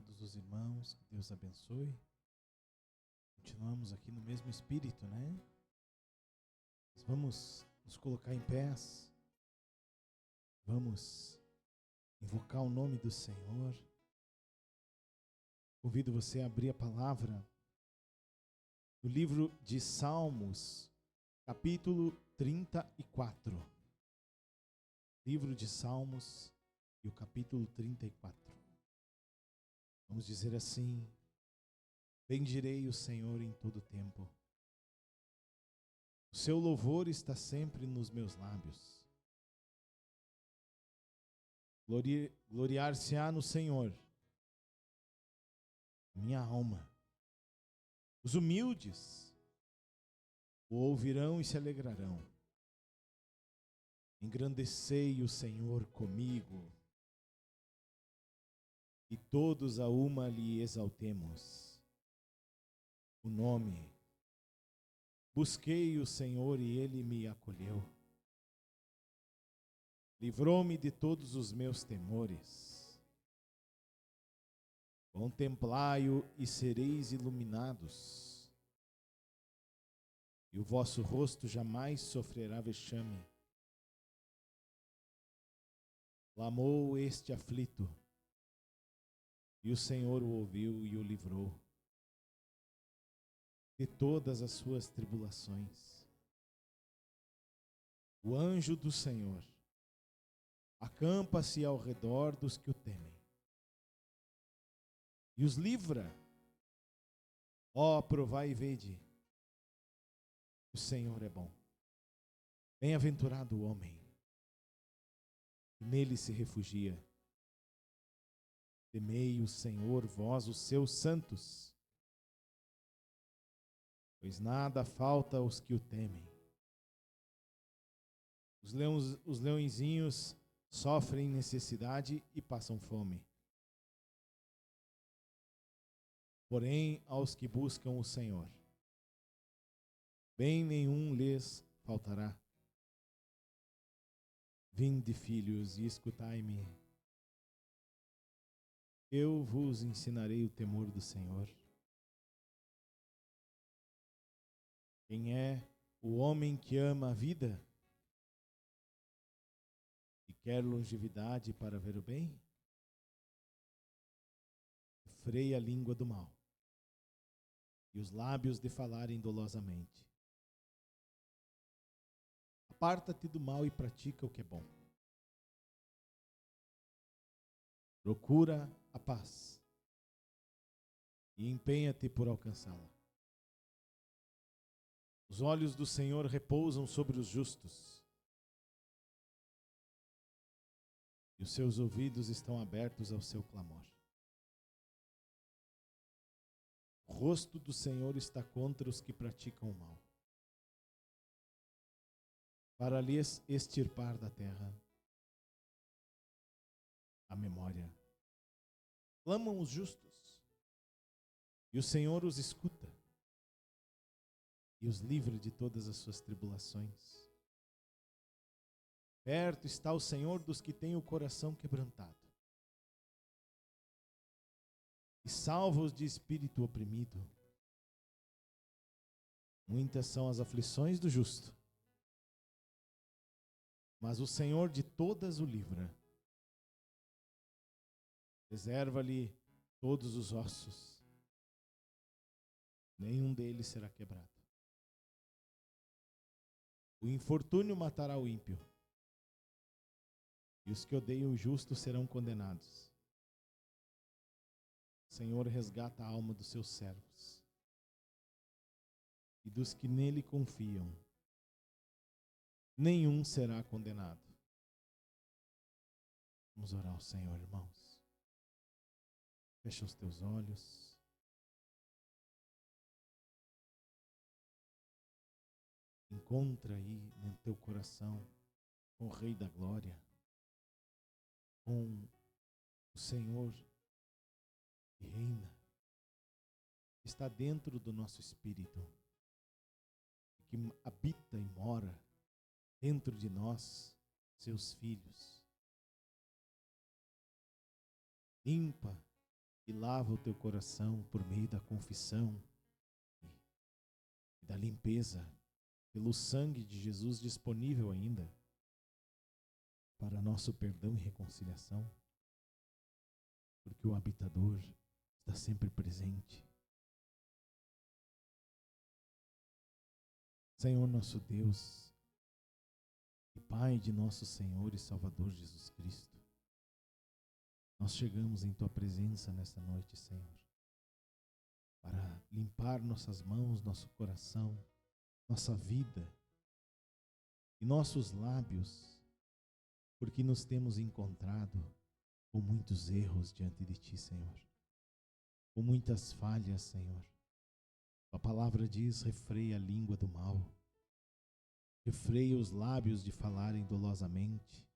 todos os irmãos, que Deus abençoe. Continuamos aqui no mesmo espírito, né? Nós vamos nos colocar em pés, vamos invocar o nome do Senhor. Convido você a abrir a palavra no livro de Salmos, capítulo 34. Livro de Salmos e o capítulo 34. Vamos dizer assim: bendirei o Senhor em todo tempo. O seu louvor está sempre nos meus lábios. Gloriar-se-á no Senhor, minha alma. Os humildes o ouvirão e se alegrarão. Engrandecei o Senhor comigo, e todos a uma lhe exaltemos o nome. Busquei o Senhor e ele me acolheu. Livrou-me de todos os meus temores. Contemplai-o e sereis iluminados, e o vosso rosto jamais sofrerá vexame. Clamou este aflito, e o Senhor o ouviu e o livrou de todas as suas tribulações. O anjo do Senhor acampa-se ao redor dos que o temem e os livra. Ó, provai e vede, o Senhor é bom. Bem-aventurado o homem que nele se refugia. Temei o Senhor, vós os seus santos, pois nada falta aos que o temem. Os leõezinhos sofrem necessidade e passam fome. Porém, aos que buscam o Senhor, bem nenhum lhes faltará. Vinde, filhos, e escutai-me. Eu vos ensinarei o temor do Senhor. Quem é o homem que ama a vida e quer longevidade para ver o bem? Freia a língua do mal e os lábios de falarem dolosamente. Aparta-te do mal e pratica o que é bom. Procura a paz e empenha-te por alcançá-la. Os olhos do Senhor repousam sobre os justos, e os seus ouvidos estão abertos ao seu clamor. O rosto do Senhor está contra os que praticam o mal, para lhes extirpar da terra a memória. Clamam os justos, e o Senhor os escuta, e os livra de todas as suas tribulações. Perto está o Senhor dos que têm o coração quebrantado, e salva-os de espírito oprimido. Muitas são as aflições do justo, mas o Senhor de todas o livra. Reserva-lhe todos os ossos, nenhum deles será quebrado. O infortúnio matará o ímpio, e os que odeiam o justo serão condenados. O Senhor resgata a alma dos seus servos e dos que nele confiam. Nenhum será condenado. Vamos orar ao Senhor, irmãos. Fecha os teus olhos. Encontra aí no teu coração com o Rei da Glória, com o Senhor que reina, que está dentro do nosso espírito, que habita e mora dentro de nós, seus filhos. Limpa e lava o teu coração por meio da confissão e da limpeza, pelo sangue de Jesus disponível ainda para nosso perdão e reconciliação, porque o habitador está sempre presente. Senhor nosso Deus e Pai de nosso Senhor e Salvador Jesus Cristo, nós chegamos em Tua presença nesta noite, Senhor, para limpar nossas mãos, nosso coração, nossa vida e nossos lábios, porque nos temos encontrado com muitos erros diante de Ti, Senhor, com muitas falhas, Senhor. A palavra diz: refreia a língua do mal, refreia os lábios de falarem dolosamente,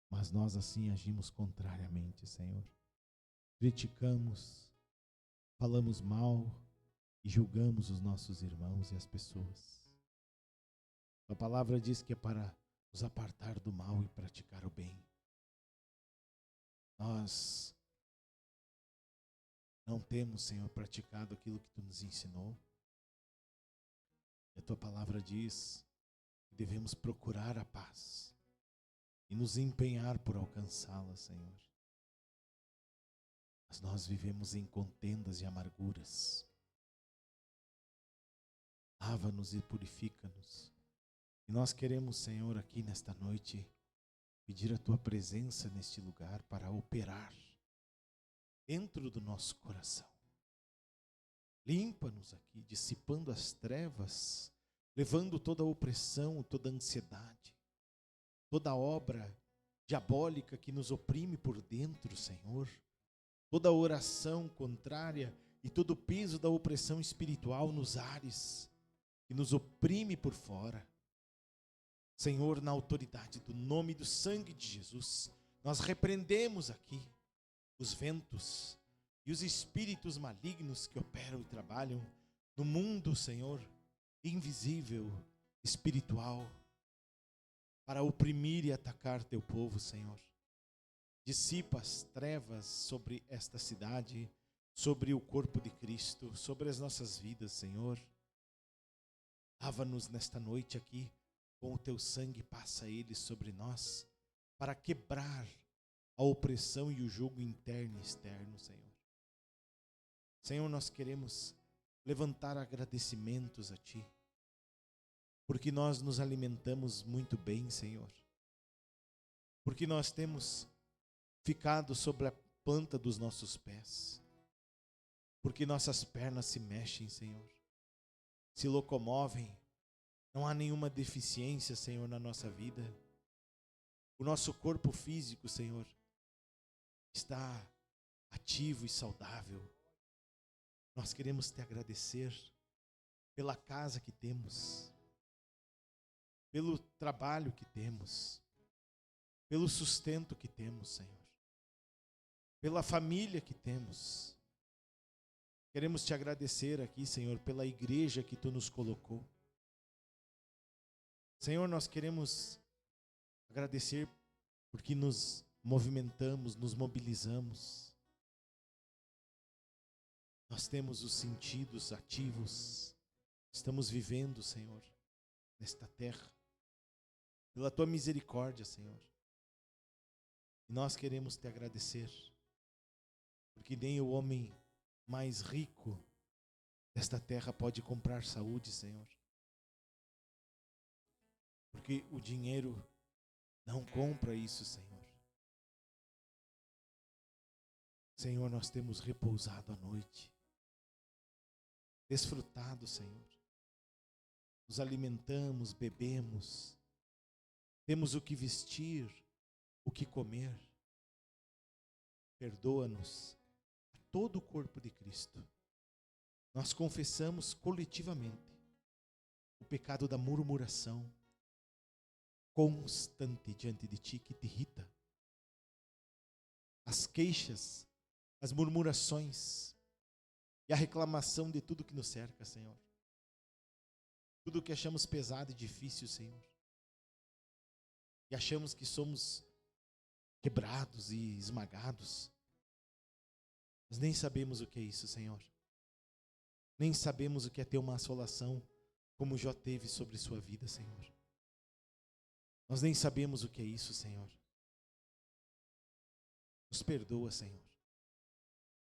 mas nós assim agimos contrariamente, Senhor. Criticamos, falamos mal e julgamos os nossos irmãos e as pessoas. A palavra diz que é para nos apartar do mal e praticar o bem. Nós não temos, Senhor, praticado aquilo que Tu nos ensinou. E a Tua palavra diz que devemos procurar a paz e nos empenhar por alcançá-la, Senhor. Mas nós vivemos em contendas e amarguras. Lava-nos e purifica-nos. E nós queremos, Senhor, aqui nesta noite, pedir a Tua presença neste lugar para operar dentro do nosso coração. Limpa-nos aqui, dissipando as trevas, levando toda a opressão, toda a ansiedade, toda a obra diabólica que nos oprime por dentro, Senhor, toda a oração contrária e todo o peso da opressão espiritual nos ares, que nos oprime por fora. Senhor, na autoridade do nome e do sangue de Jesus, nós repreendemos aqui os ventos e os espíritos malignos que operam e trabalham no mundo, Senhor, invisível, espiritual, para oprimir e atacar Teu povo, Senhor. Dissipa as trevas sobre esta cidade, sobre o corpo de Cristo, sobre as nossas vidas, Senhor. Lava-nos nesta noite aqui, com o Teu sangue, passa ele sobre nós, para quebrar a opressão e o jugo interno e externo, Senhor. Senhor, nós queremos levantar agradecimentos a Ti, porque nós nos alimentamos muito bem, Senhor. Porque nós temos ficado sobre a planta dos nossos pés. Porque nossas pernas se mexem, Senhor. Se locomovem. Não há nenhuma deficiência, Senhor, na nossa vida. O nosso corpo físico, Senhor, está ativo e saudável. Nós queremos Te agradecer pela casa que temos, pelo trabalho que temos, pelo sustento que temos, Senhor, pela família que temos. Queremos Te agradecer aqui, Senhor, pela igreja que Tu nos colocou. Senhor, nós queremos agradecer porque nos movimentamos, nos mobilizamos. Nós temos os sentidos ativos. Estamos vivendo, Senhor, nesta terra, pela Tua misericórdia, Senhor. E nós queremos Te agradecer, porque nem o homem mais rico desta terra pode comprar saúde, Senhor. Porque o dinheiro não compra isso, Senhor. Senhor, nós temos repousado à noite, desfrutado, Senhor. Nos alimentamos, bebemos, temos o que vestir, o que comer. Perdoa-nos a todo o corpo de Cristo. Nós confessamos coletivamente o pecado da murmuração constante diante de Ti que te irrita. As queixas, as murmurações e a reclamação de tudo que nos cerca, Senhor. Tudo que achamos pesado e difícil, Senhor. E achamos que somos quebrados e esmagados. Nós nem sabemos o que é isso, Senhor. Nem sabemos o que é ter uma assolação como Jó teve sobre sua vida, Senhor. Nós nem sabemos o que é isso, Senhor. Nos perdoa, Senhor,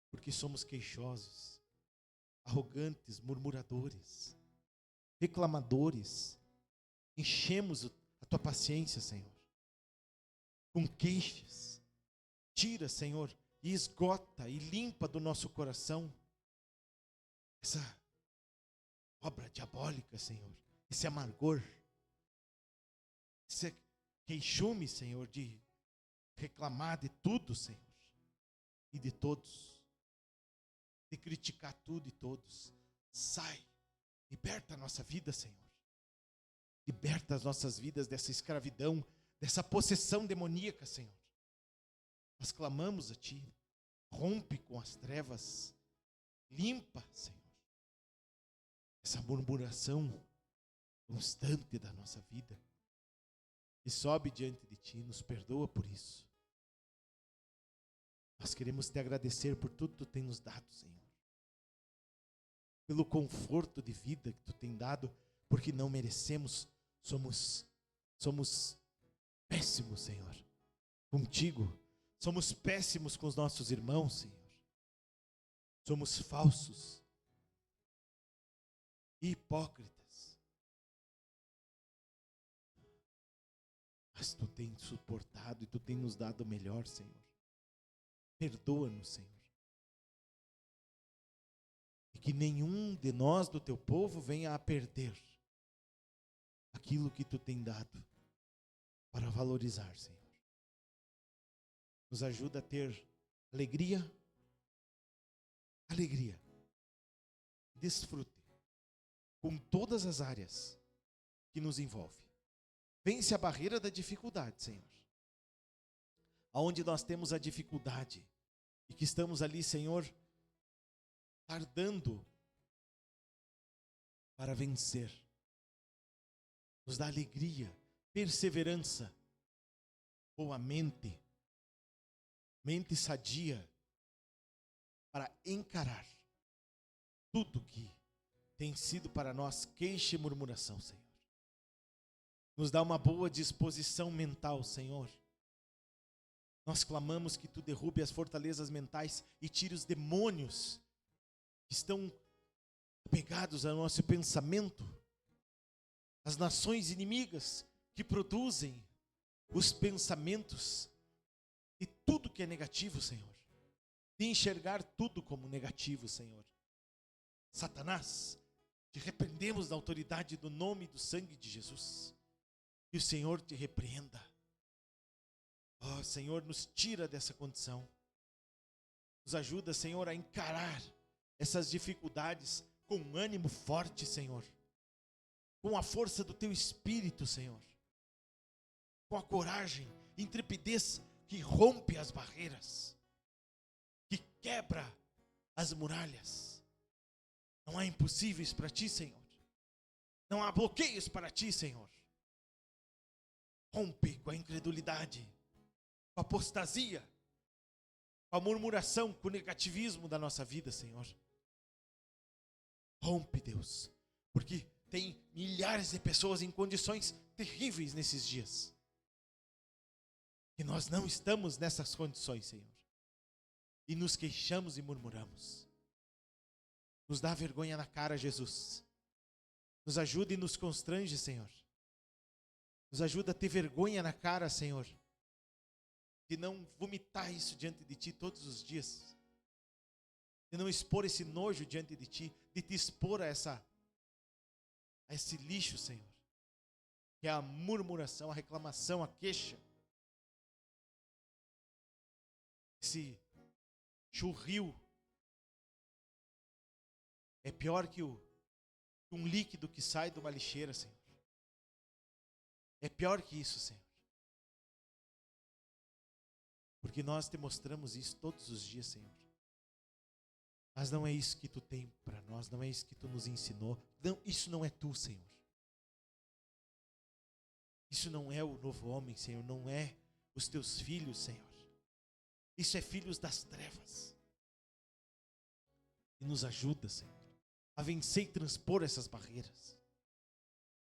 porque somos queixosos, arrogantes, murmuradores, reclamadores. Enchemos a tua paciência, Senhor, com queixas. Tira, Senhor, e esgota e limpa do nosso coração essa obra diabólica, Senhor, esse amargor, esse queixume, Senhor, de reclamar de tudo, Senhor, e de todos, de criticar tudo e todos. Sai, liberta a nossa vida, Senhor. Liberta as nossas vidas dessa escravidão, dessa possessão demoníaca, Senhor. Nós clamamos a Ti. Rompe com as trevas. Limpa, Senhor, essa murmuração constante da nossa vida. E sobe diante de Ti. Nos perdoa por isso. Nós queremos Te agradecer por tudo que Tu tem nos dado, Senhor. Pelo conforto de vida que Tu tem dado, porque não merecemos. Somos péssimos, Senhor, contigo. Somos péssimos com os nossos irmãos, Senhor. Somos falsos e hipócritas. Mas Tu tem suportado e Tu tem nos dado o melhor, Senhor. Perdoa-nos, Senhor. E que nenhum de nós, do Teu povo, venha a perder aquilo que Tu tem dado para valorizar, Senhor. Nos ajuda a ter alegria, desfrute com todas as áreas que nos envolve. Vence a barreira da dificuldade, Senhor. Aonde nós temos a dificuldade e que estamos ali, Senhor, tardando para vencer. Nos dá alegria, perseverança, boa mente sadia para encarar tudo que tem sido para nós queixa e murmuração, Senhor. Nos dá uma boa disposição mental, Senhor. Nós clamamos que Tu derrube as fortalezas mentais e tire os demônios que estão pegados ao nosso pensamento. As nações inimigas que produzem os pensamentos e tudo que é negativo, Senhor. De enxergar tudo como negativo, Senhor. Satanás, te repreendemos da autoridade do nome e do sangue de Jesus. Que o Senhor te repreenda. Ó, Senhor, nos tira dessa condição. Nos ajuda, Senhor, a encarar essas dificuldades com um ânimo forte, Senhor. Com a força do Teu Espírito, Senhor. Com a coragem, intrepidez que rompe as barreiras. Que quebra as muralhas. Não há impossíveis para Ti, Senhor. Não há bloqueios para Ti, Senhor. Rompe com a incredulidade, com a apostasia, com a murmuração, com o negativismo da nossa vida, Senhor. Rompe, Deus, porque tem milhares de pessoas em condições terríveis nesses dias. E nós não estamos nessas condições, Senhor. E nos queixamos e murmuramos. Nos dá vergonha na cara, Jesus. Nos ajuda e nos constrange, Senhor. Nos ajuda a ter vergonha na cara, Senhor. De não vomitar isso diante de Ti todos os dias. De não expor esse nojo diante de Ti. De Te expor a esse lixo, Senhor. Que é a murmuração, a reclamação, a queixa. Esse churril. É pior que um líquido que sai de uma lixeira, Senhor. É pior que isso, Senhor. Porque nós Te mostramos isso todos os dias, Senhor. Mas não é isso que Tu tem para nós, não é isso que Tu nos ensinou. Não, isso não é Tu, Senhor. Isso não é o novo homem, Senhor. Não é os Teus filhos, Senhor. Isso é filhos das trevas. E nos ajuda, Senhor, a vencer e transpor essas barreiras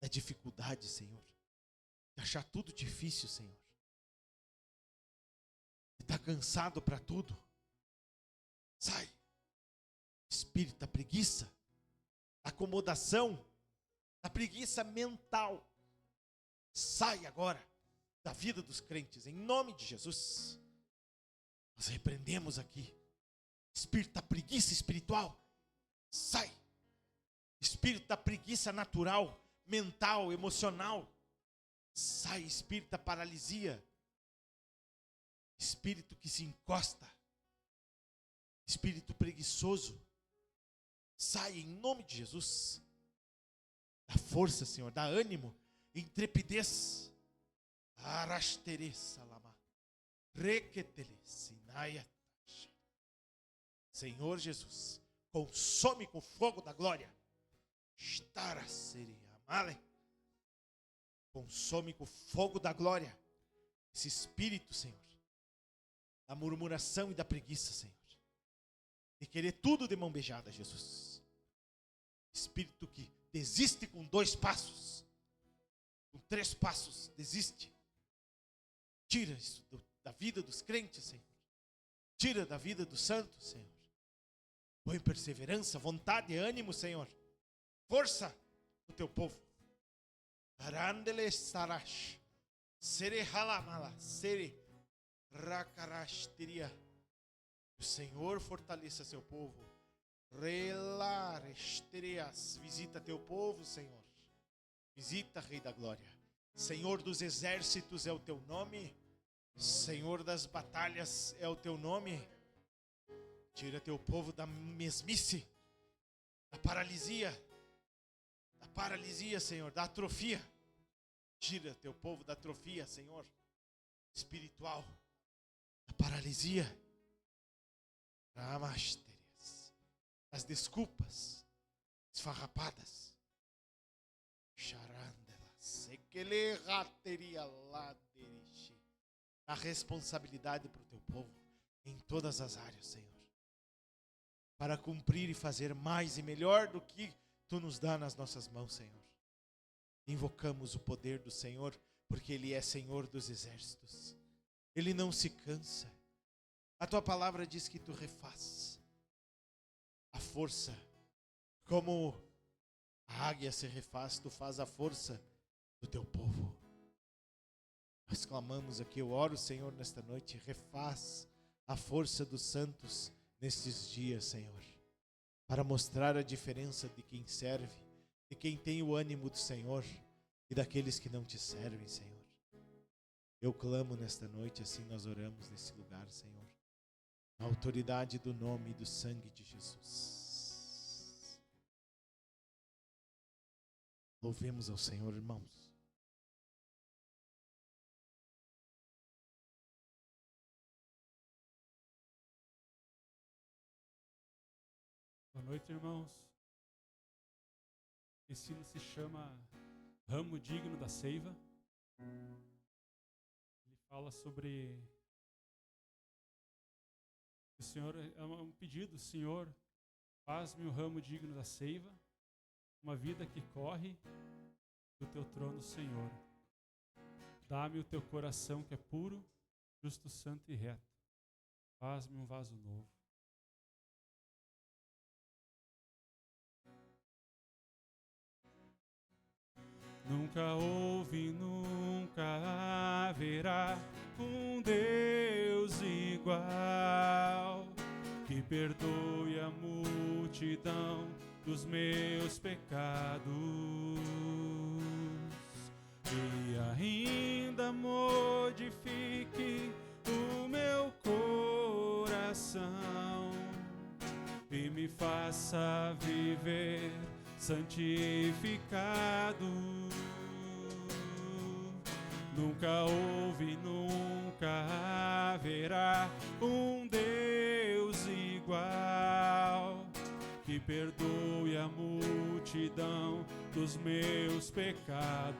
da dificuldade, Senhor, de achar tudo difícil, Senhor, de estar cansado para tudo. Sai, espírito da preguiça, da acomodação, da preguiça mental, sai agora da vida dos crentes, em nome de Jesus. Nós repreendemos aqui, espírito da preguiça espiritual, sai, espírito da preguiça natural, mental, emocional, sai, espírito da paralisia, espírito que se encosta, espírito preguiçoso, sai em nome de Jesus. Dá força, Senhor, dá ânimo, intrepidez. Senhor Jesus, consome com o fogo da glória. Consome com o fogo da glória esse espírito, Senhor, da murmuração e da preguiça, Senhor, de querer tudo de mão beijada, Jesus. Espírito que desiste com 2 passos, com 3 passos, desiste. Tira isso da vida dos crentes, Senhor. Tira da vida dos santos, Senhor. Põe perseverança, vontade, ânimo, Senhor. Força no teu povo. Arandele sarash. Sere halamala. Sere rakarash teria. O Senhor fortaleça seu povo. Relaresterias. Visita teu povo, Senhor. Visita, Rei da Glória. Senhor dos exércitos é o teu nome. Senhor das batalhas é o teu nome. Tira teu povo da mesmice, da paralisia, Senhor, da atrofia. Tira teu povo da atrofia, Senhor, espiritual, da paralisia, das desculpas esfarrapadas. A responsabilidade para o teu povo em todas as áreas, Senhor, para cumprir e fazer mais e melhor do que tu nos dá nas nossas mãos, Senhor. Invocamos o poder do Senhor, porque Ele é Senhor dos exércitos. Ele não se cansa. A tua palavra diz que tu refaz a força, como a águia se refaz, tu faz a força do teu povo. Nós clamamos aqui, eu oro, Senhor, nesta noite, refaz a força dos santos nestes dias, Senhor, para mostrar a diferença de quem serve, de quem tem o ânimo do Senhor e daqueles que não te servem, Senhor. Eu clamo nesta noite, assim nós oramos nesse lugar, Senhor, na autoridade do nome e do sangue de Jesus. Louvemos ao Senhor, irmãos. Boa noite, irmãos. Esse hino se chama Ramo Digno da Seiva. Ele fala sobre o Senhor, é um pedido, Senhor, faz-me um ramo digno da seiva, uma vida que corre do teu trono, Senhor. Dá-me o teu coração que é puro, justo, santo e reto. Faz-me um vaso novo. Nunca houve, nunca haverá um Deus igual, que perdoe a multidão dos meus pecados e ainda modifique o meu coração e me faça viver santificado. Nunca houve, nunca haverá um Deus igual, que perdoe a multidão dos meus pecados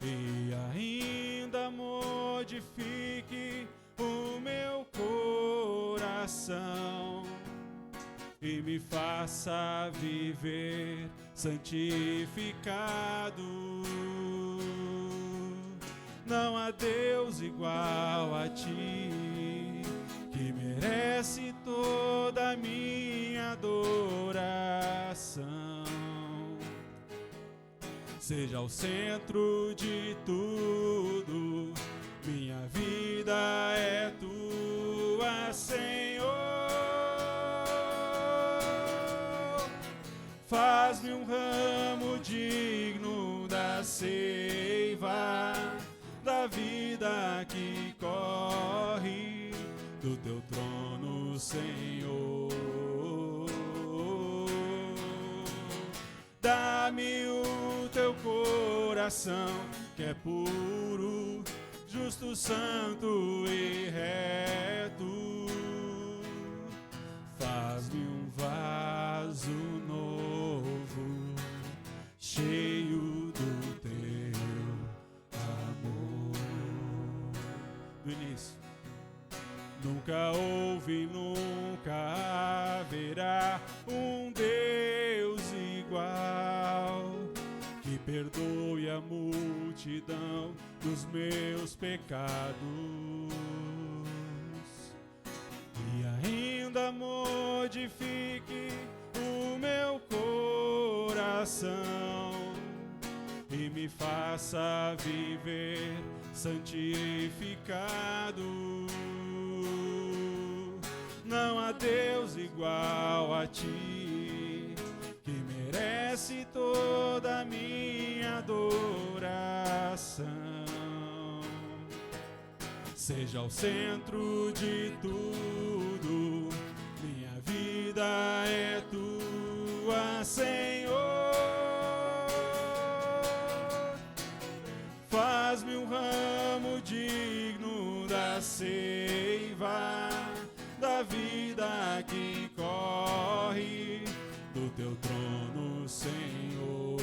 e ainda modifique o meu coração e me faça viver santificado. Não há Deus igual a ti, que merece toda a minha adoração. Seja o centro de tudo, minha vida é tua, Senhor. Faz-me um ramo digno da seiva, da vida que corre do teu trono, Senhor. Dá-me o teu coração, que é puro, justo, santo e reto. Faz-me um vaso novo, cheio do teu amor. Do início. Nunca houve, nunca haverá um Deus igual, que perdoe a multidão dos meus pecados e ainda modifique o meu coração e me faça viver santificado. Não há Deus igual a ti, que merece toda a minha adoração. Seja o centro de tudo, minha vida é tua, Senhor. Faz-me um ramo digno da seiva, da vida que corre do teu trono, Senhor.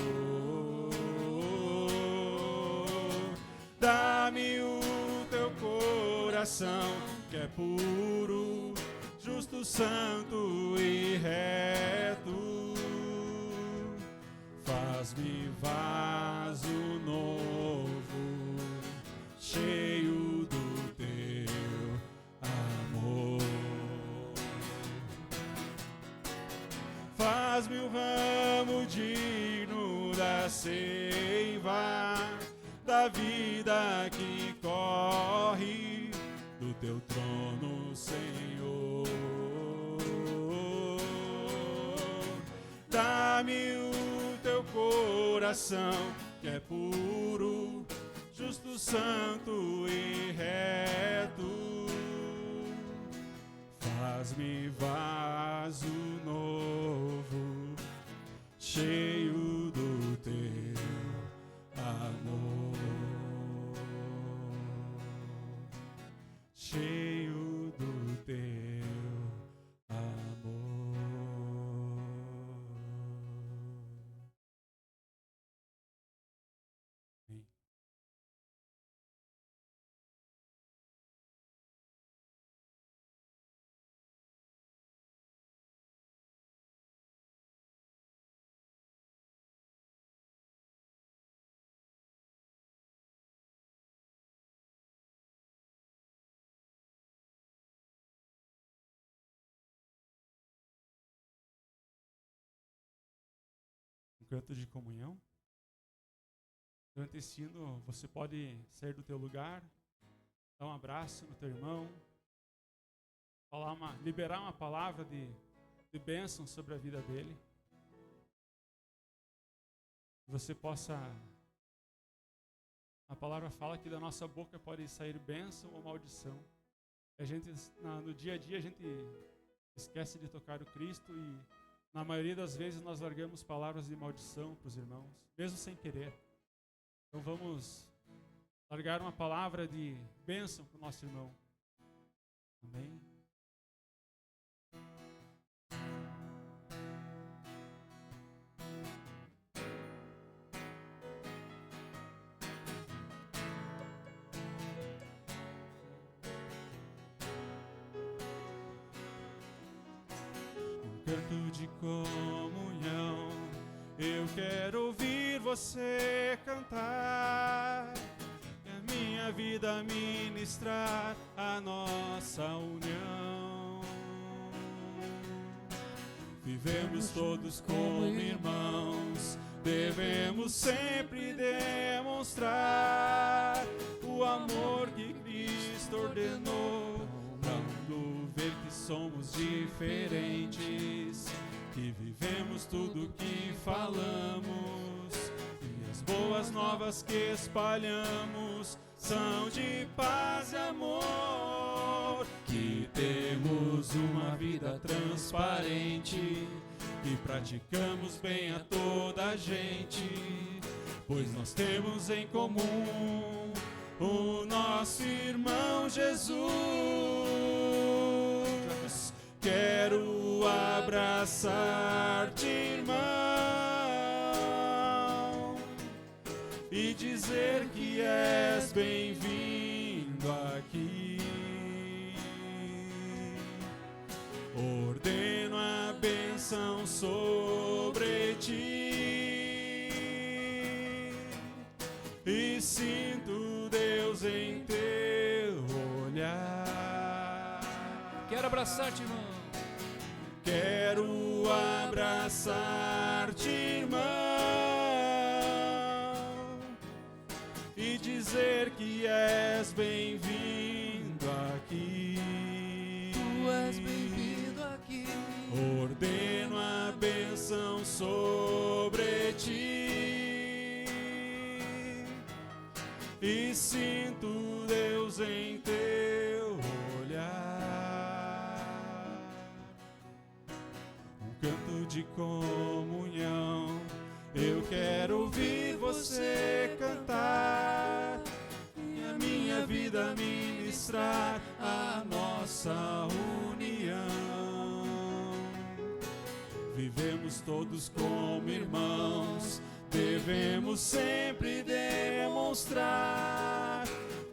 Dá-me o teu coração, que é puro, justo, santo e reto. Faz-me vaso novo, cheio do teu amor. Faz-me um ramo digno da seiva, da vida que corre do teu trono, Senhor. Dá-me o teu coração, que é puro, justo, santo e reto. Faz-me vaso novo, cheio do teu amor, cheio do teu amor. Amém. Um canto de comunhão. Durante esse hino, você pode sair do teu lugar, dar um abraço no teu irmão, liberar uma palavra de bênção sobre a vida dele. Você possa... A palavra fala que da nossa boca pode sair bênção ou maldição. A gente, no dia a dia, a gente esquece de tocar o Cristo e, na maioria das vezes, nós largamos palavras de maldição para os irmãos, mesmo sem querer. Então vamos largar uma palavra de bênção para o nosso irmão. Amém? canto de comunhão. Eu quero ouvir você cantar, e a minha vida ministrar a nossa união. Vivemos todos como irmãos, devemos sempre demonstrar o amor que Cristo ordenou, para o mundo ver que somos diferentes, que vivemos tudo que falamos, e as boas novas que espalhamos são de paz e amor, que temos uma vida transparente, que praticamos bem a toda a gente, pois nós temos em comum o nosso irmão Jesus. Quero abraçar-te, irmão, e dizer que és bem-vindo aqui. Ordeno a bênção sobre ti e sinto Deus em teu olhar. Quero abraçar-te, irmão. Quero abraçar-te, irmão, e dizer que és bem-vindo aqui. Tu és bem-vindo aqui. Ordeno a bênção sobre ti e sinto Deus em teu olhar. Um canto de comunhão, eu quero ouvir você cantar, e a minha vida ministrar a nossa união. Vivemos todos como irmãos, devemos sempre demonstrar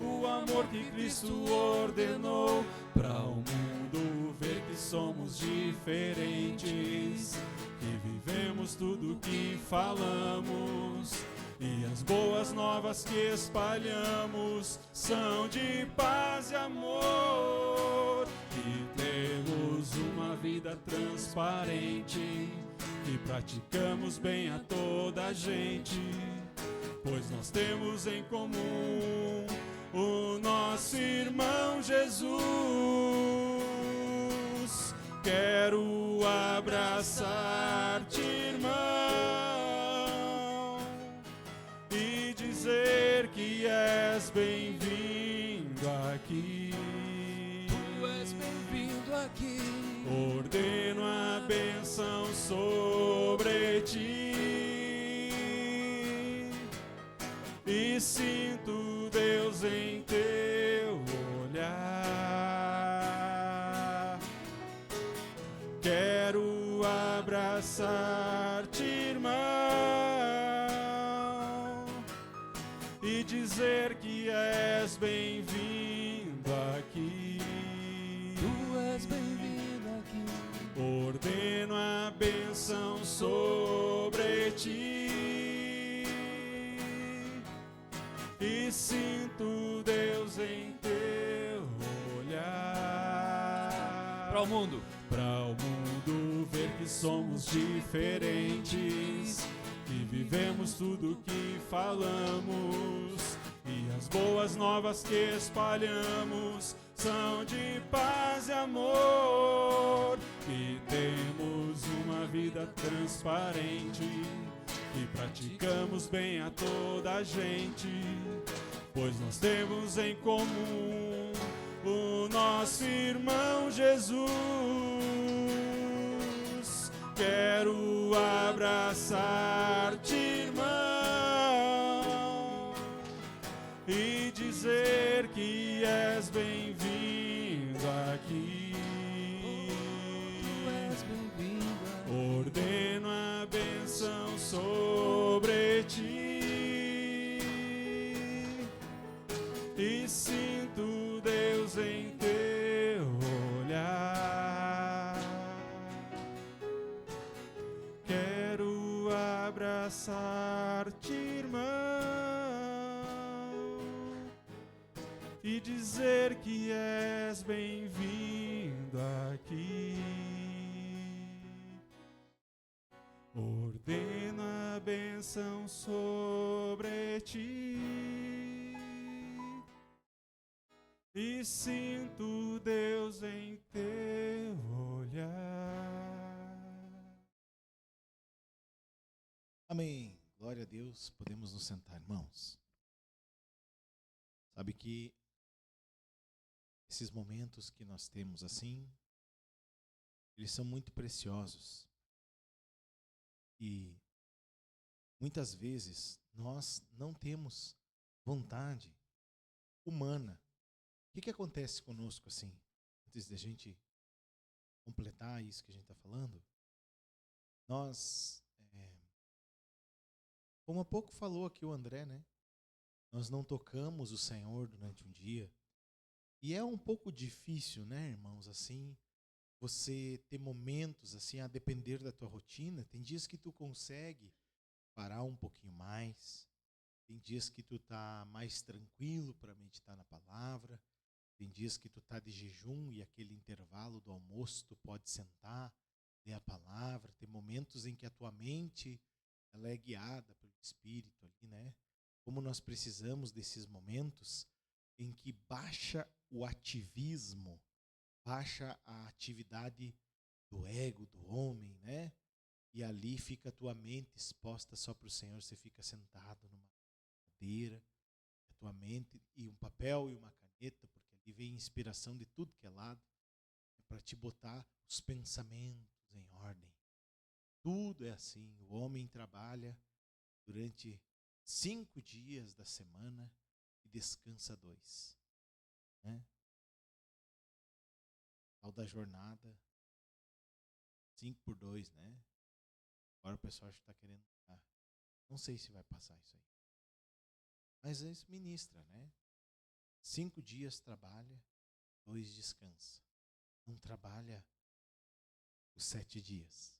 o amor que Cristo ordenou, para o mundo ver que somos diferentes, que vivemos tudo que falamos, e as boas novas que espalhamos são de paz e amor, que temos uma vida transparente, que praticamos bem a toda a gente, pois nós temos em comum o nosso irmão Jesus. Quero abraçar-te, irmão, e dizer que és bem-vindo aqui. Tu és bem-vindo aqui. Ordeno a bênção sobre ti e sinto Deus em teu olhar. Quero abraçar-te, irmão, e dizer que és bem-vindo aqui. Tu és bem-vindo aqui. Ordeno a bênção sobre ti e sinto Deus em teu olhar. Para o mundo. Para o mundo ver que somos diferentes, que vivemos tudo que falamos, e as boas novas que espalhamos são de paz e amor, que temos uma vida transparente, que praticamos bem a toda a gente, pois nós temos em comum o nosso irmão Jesus. Quero abraçar-te, irmão, e dizer que és bem-vindo aqui. Tu és bem-vindo aqui. Ordeno a bênção sobre ti e sinto Deus em teu olhar. abraçar-te, irmão, e dizer que és bem-vindo aqui. Ordena a bênção sobre ti e sinto Deus em teu olhar. Amém. Glória a Deus. Podemos nos sentar, irmãos. Sabe que esses momentos que nós temos assim, eles são muito preciosos. E muitas vezes nós não temos vontade humana. O que acontece conosco assim? Antes da gente completar isso que a gente está falando, nós, como há pouco falou aqui o André, né? Nós não tocamos o Senhor durante um dia. E é um pouco difícil, né, irmãos, assim, você ter momentos, assim, a depender da tua rotina. Tem dias que tu consegue parar um pouquinho mais. Tem dias que tu tá mais tranquilo para meditar na palavra. Tem dias que tu tá de jejum e aquele intervalo do almoço tu pode sentar, ler a palavra. Tem momentos em que a tua mente ela é guiada pelo Espírito ali, né? Como nós precisamos desses momentos em que baixa o ativismo, baixa a atividade do ego, do homem, né? E ali fica a tua mente exposta só para o Senhor. Você fica sentado numa cadeira, a tua mente e um papel e uma caneta, porque ali vem inspiração de tudo que é lado, para te botar os pensamentos em ordem. Tudo é assim. O homem trabalha durante 5 dias da semana e descansa 2. Né? Tal da jornada 5x2, né? Agora o pessoal acho que está querendo. Não sei se vai passar isso aí. Mas isso ministra, né? 5 dias trabalha, 2 descansa. Não trabalha os 7 dias.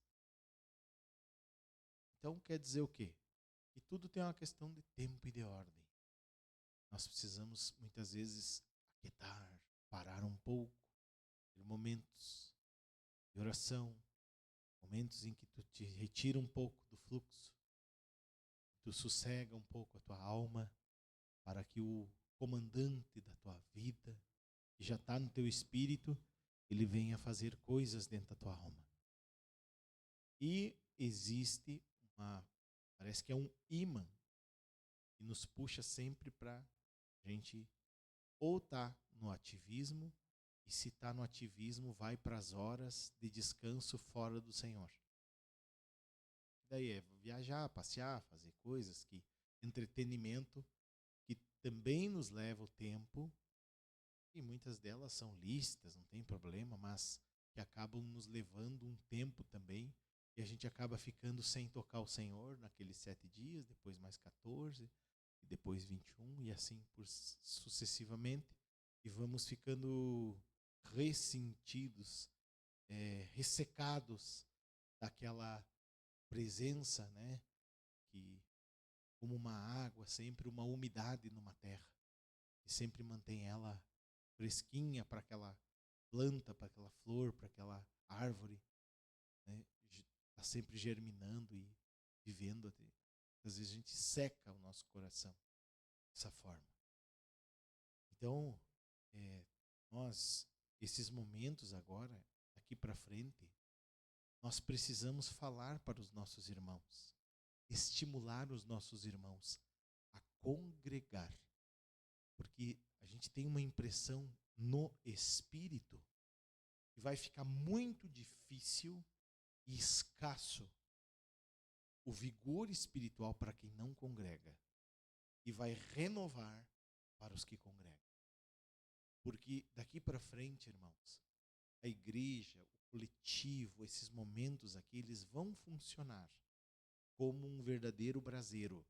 Então quer dizer o quê? Que tudo tem uma questão de tempo e de ordem. Nós precisamos muitas vezes aquietar, parar um pouco, ter momentos de oração, momentos em que tu te retira um pouco do fluxo, tu sossega um pouco a tua alma, para que o comandante da tua vida, que já está no teu espírito, ele venha fazer coisas dentro da tua alma. E existe parece que é um imã, que nos puxa sempre para a gente ou estar no ativismo, e se está no ativismo, vai para as horas de descanso fora do Senhor. Daí é viajar, passear, fazer coisas que entretenimento, que também nos leva o tempo, e muitas delas são lícitas, não tem problema, mas que acabam nos levando um tempo também, e a gente acaba ficando sem tocar o Senhor naqueles 7 dias, depois mais 14, e depois 21, e assim sucessivamente, e vamos ficando ressentidos, ressecados daquela presença, né, que como uma água, sempre uma umidade numa terra, e sempre mantém ela fresquinha para aquela planta, para aquela flor, para aquela árvore, né, está sempre germinando e vivendo. Às vezes a gente seca o nosso coração dessa forma. Então, nós, esses momentos agora, daqui para frente, nós precisamos falar para os nossos irmãos, estimular os nossos irmãos a congregar, porque a gente tem uma impressão no espírito que vai ficar muito difícil e escasso o vigor espiritual para quem não congrega, e vai renovar para os que congregam. Porque daqui para frente, irmãos, a igreja, o coletivo, esses momentos aqui, eles vão funcionar como um verdadeiro braseiro.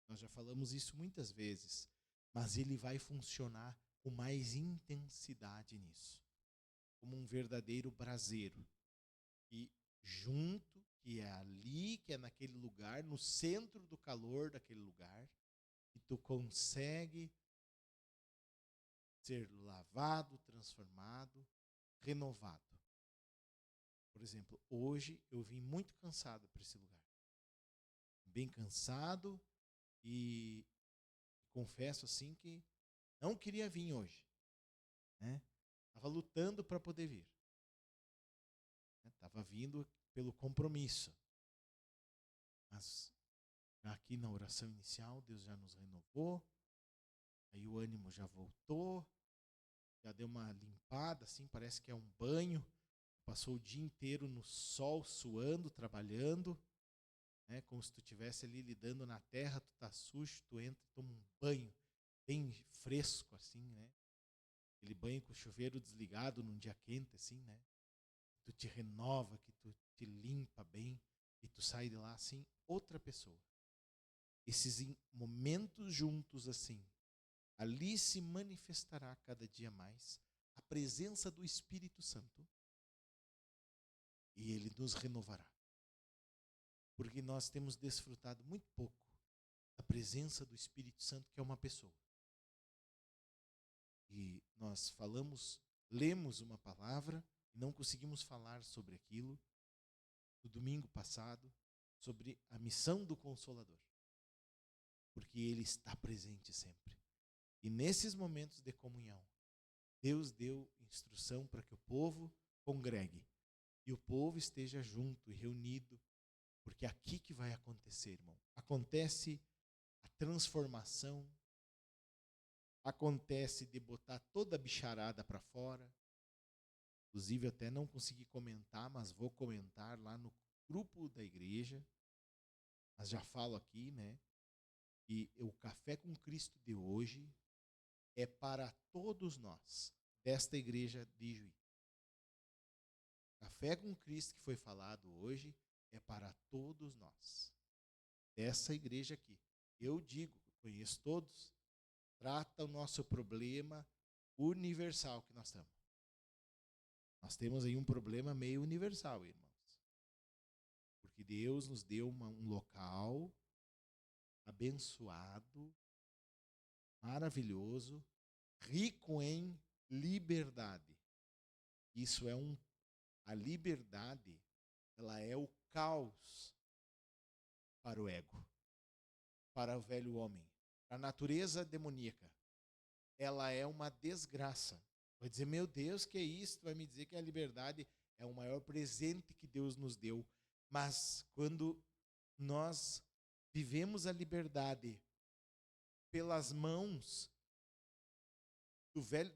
Nós já falamos isso muitas vezes, mas ele vai funcionar com mais intensidade nisso. Como um verdadeiro braseiro. E junto que é ali, que é naquele lugar, no centro do calor daquele lugar, que tu consegue ser lavado, transformado, renovado. Por exemplo, hoje eu vim muito cansado para esse lugar. Bem cansado e confesso assim que não queria vir hoje. Estava lutando para poder vir. Estava vindo pelo compromisso. Mas aqui na oração inicial, Deus já nos renovou. Aí o ânimo já voltou. Já deu uma limpada, assim, parece que é um banho. Passou o dia inteiro no sol, suando, trabalhando. Como se tu estivesse ali lidando na terra, tu tá sujo, tu entra e toma um banho bem fresco, assim, né? Aquele banho com o chuveiro desligado num dia quente, assim, né? Tu te renova, que tu te limpa bem e tu sai de lá, assim, outra pessoa. Esses momentos juntos, assim, ali se manifestará cada dia mais a presença do Espírito Santo e Ele nos renovará. Porque nós temos desfrutado muito pouco da presença do Espírito Santo, que é uma pessoa. E nós lemos uma palavra e não conseguimos falar sobre aquilo no domingo passado, sobre a missão do Consolador. Porque Ele está presente sempre. E nesses momentos de comunhão, Deus deu instrução para que o povo congregue. E o povo esteja junto e reunido. Porque é aqui que vai acontecer, irmão. Acontece a transformação. Acontece de botar toda a bicharada para fora. Inclusive, eu até não consegui comentar, mas vou comentar lá no grupo da igreja. Mas já falo aqui, né? E o Café com Cristo de hoje é para todos nós, desta igreja de Juí. Café com Cristo que foi falado hoje é para todos nós, dessa igreja aqui. Eu digo, conheço todos, trata o nosso problema universal que nós temos. Nós temos aí um problema meio universal, irmãos. Porque Deus nos deu um local abençoado, maravilhoso, rico em liberdade. Isso é a liberdade, ela é o caos para o ego, para o velho homem, para a natureza demoníaca. Ela é uma desgraça. Vai dizer, meu Deus, que é isso? Tu vai me dizer que a liberdade é o maior presente que Deus nos deu. Mas quando nós vivemos a liberdade pelas mãos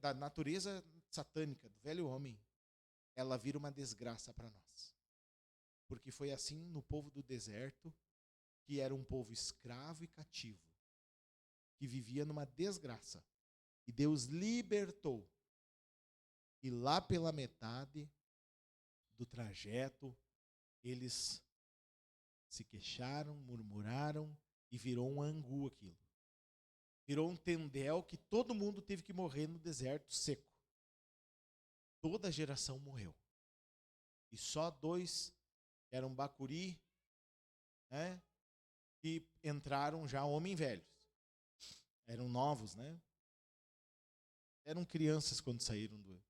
da natureza satânica, do velho homem, ela vira uma desgraça para nós. Porque foi assim no povo do deserto, que era um povo escravo e cativo, que vivia numa desgraça. E Deus libertou. E lá pela metade do trajeto, eles se queixaram, murmuraram, e virou um angu aquilo. Virou um tendel que todo mundo teve que morrer no deserto seco. Toda a geração morreu. E só 2 eram bacuri, né, que entraram já homens velhos. Eram novos, né? Eram crianças quando saíram do...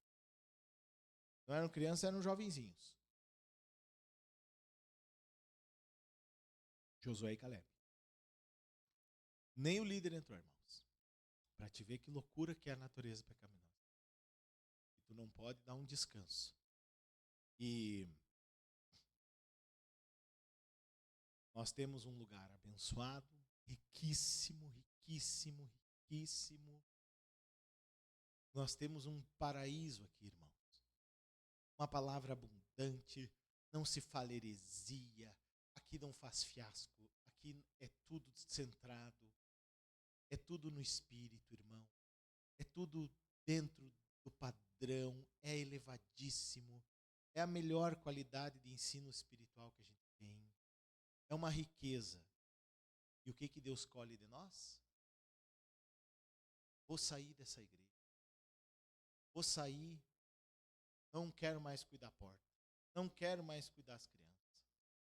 Não eram crianças, eram jovenzinhos. Josué e Caleb. Nem o líder entrou, irmãos. Para te ver que loucura que é a natureza pecaminosa. E tu não pode dar um descanso. E nós temos um lugar abençoado, riquíssimo, riquíssimo, riquíssimo. Nós temos um paraíso aqui, irmãos. Uma palavra abundante, não se fala heresia, aqui não faz fiasco, aqui é tudo centrado, é tudo no espírito, irmão. É tudo dentro do padrão, é elevadíssimo. É a melhor qualidade de ensino espiritual que a gente tem. É uma riqueza. E o que Deus colhe de nós? Vou sair dessa igreja. Vou sair. Não quero mais cuidar da porta. Não quero mais cuidar das crianças.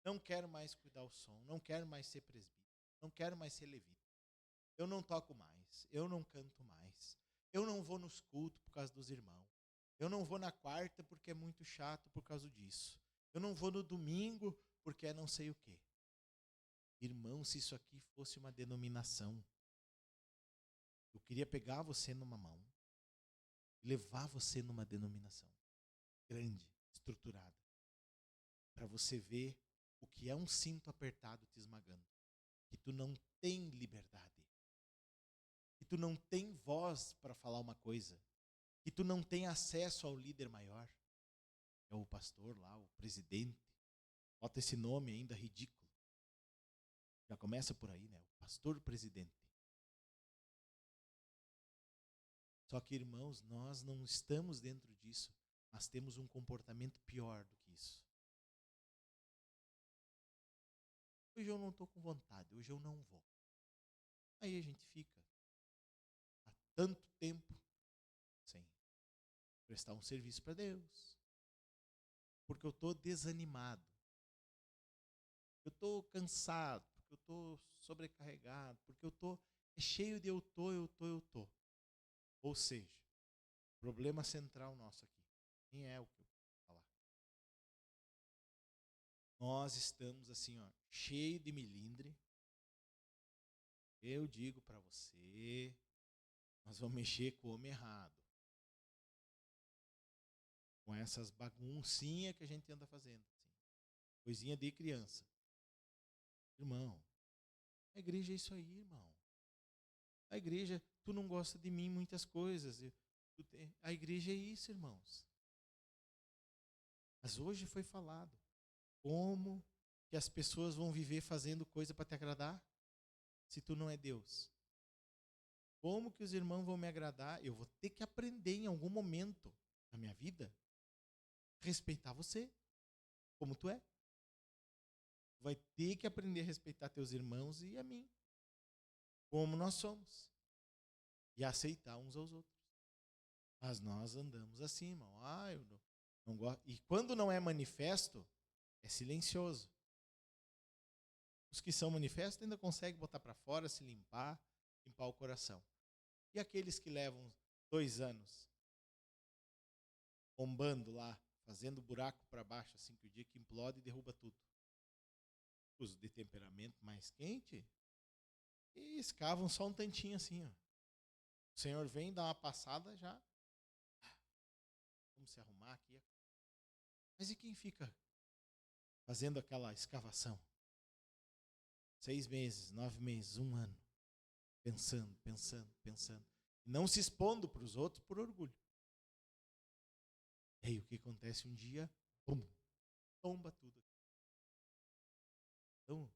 Não quero mais cuidar o som, não quero mais ser presbítero, não quero mais ser levita. Eu não toco mais, eu não canto mais. Eu não vou nos cultos por causa dos irmãos. Eu não vou na quarta porque é muito chato por causa disso. Eu não vou no domingo porque é não sei o quê. Irmão, se isso aqui fosse uma denominação, eu queria pegar você numa mão e levar você numa denominação grande, estruturada, para você ver o que é um cinto apertado te esmagando, que tu não tem liberdade, que tu não tem voz para falar uma coisa, que tu não tem acesso ao líder maior, é o pastor lá, o presidente, bota esse nome ainda ridículo, já começa por aí, né? O pastor presidente. Só que, irmãos, nós não estamos dentro disso, mas temos um comportamento pior do que isso. Hoje eu não estou com vontade, hoje eu não vou. Aí a gente fica há tanto tempo sem prestar um serviço para Deus, porque eu estou desanimado, eu estou cansado, porque eu estou sobrecarregado, porque eu estou cheio de eu tô. Ou seja, problema central nosso aqui, nem é o que eu vou falar. Nós estamos assim, ó, cheio de melindre. Eu digo para você, nós vamos mexer com o homem errado. Com essas baguncinhas que a gente anda fazendo. Assim. Coisinha de criança. Irmão, a igreja é isso aí, irmão. A igreja, tu não gosta de mim muitas coisas. A igreja é isso, irmãos. Mas hoje foi falado. Como que as pessoas vão viver fazendo coisa para te agradar? Se tu não é Deus. Como que os irmãos vão me agradar? Eu vou ter que aprender em algum momento na minha vida respeitar você, como tu é. Vai ter que aprender a respeitar teus irmãos e a mim, como nós somos, e aceitar uns aos outros. Mas nós andamos assim, irmão. Eu não gosto. E quando não é manifesto, é silencioso. Os que são manifestos ainda conseguem botar para fora, se limpar o coração. E aqueles que levam 2 anos bombando lá, fazendo buraco para baixo, assim que o dia que implode e derruba tudo. Os de temperamento mais quente, e escavam só um tantinho assim, ó. O Senhor vem, dá uma passada, já. Vamos se arrumar aqui. Mas e quem fica fazendo aquela escavação? 6 meses, 9 meses, 1 ano. Pensando. Não se expondo para os outros por orgulho. E aí o que acontece um dia? Pum, tomba tudo. Então,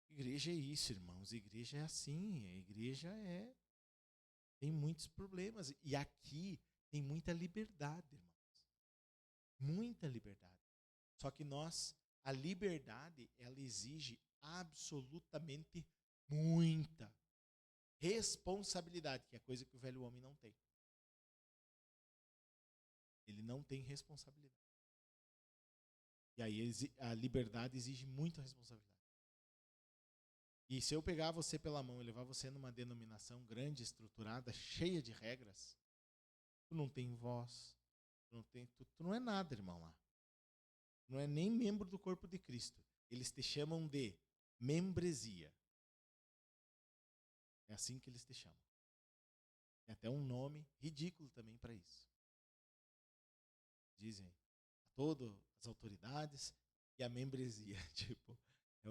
igreja é isso, irmãos. Igreja é assim. A igreja tem muitos problemas. E aqui tem muita liberdade, irmãos. Muita liberdade. Só que a liberdade, ela exige absolutamente muita responsabilidade, que é coisa que o velho homem não tem. Ele não tem responsabilidade. E aí a liberdade exige muita responsabilidade. E se eu pegar você pela mão e levar você numa denominação grande, estruturada, cheia de regras, tu não tem voz, tu não é nada, irmão, lá. Não é nem membro do corpo de Cristo. Eles te chamam de membresia. É assim que eles te chamam. Tem até um nome ridículo também para isso. Dizem a todas as autoridades e a membresia. Tipo, é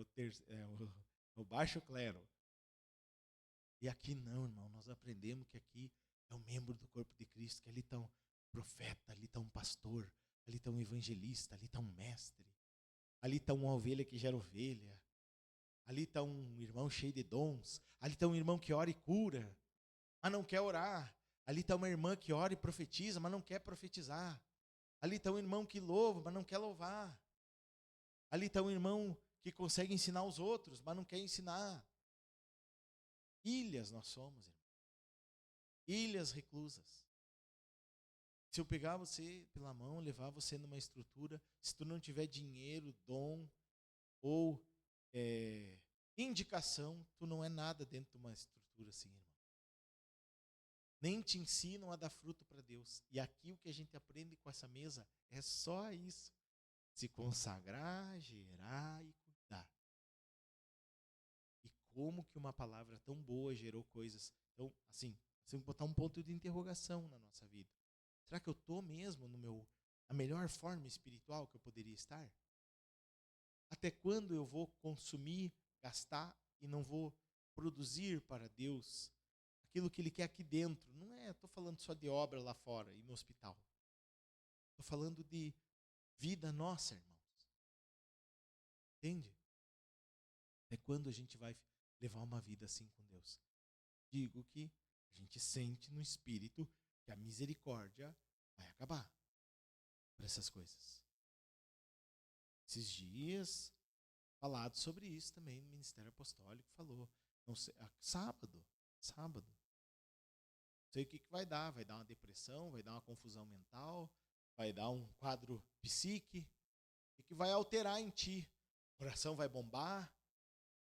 o baixo clero. E aqui não, irmão. Nós aprendemos que aqui é o membro do corpo de Cristo, que ali está um profeta, ali está um pastor, ali está um evangelista, ali está um mestre, ali está uma ovelha que gera ovelha, ali está um irmão cheio de dons, ali está um irmão que ora e cura, mas não quer orar, ali está uma irmã que ora e profetiza, mas não quer profetizar, ali está um irmão que louva, mas não quer louvar, ali está um irmão que consegue ensinar os outros, mas não quer ensinar. Ilhas nós somos, irmão. Ilhas reclusas. Se eu pegar você pela mão, levar você numa estrutura, se tu não tiver dinheiro, dom ou indicação, tu não é nada dentro de uma estrutura assim, irmão. Nem te ensinam a dar fruto para Deus. E aqui o que a gente aprende com essa mesa é só isso. Se consagrar, gerar e cuidar. E como que uma palavra tão boa gerou coisas. Então, assim, você tem que botar um ponto de interrogação na nossa vida. Será que eu estou mesmo na melhor forma espiritual que eu poderia estar? Até quando eu vou consumir, gastar e não vou produzir para Deus aquilo que Ele quer aqui dentro? Não é, estou falando só de obra lá fora e no hospital. Estou falando de vida nossa, irmãos. Entende? Até quando a gente vai levar uma vida assim com Deus? Digo que a gente sente no espírito que a misericórdia vai acabar para essas coisas. Esses dias, falado sobre isso também no Ministério Apostólico, falou. Não sei, sábado. Não sei o que vai dar uma depressão, vai dar uma confusão mental, vai dar um quadro psíquico, o que vai alterar em ti? O coração vai bombar,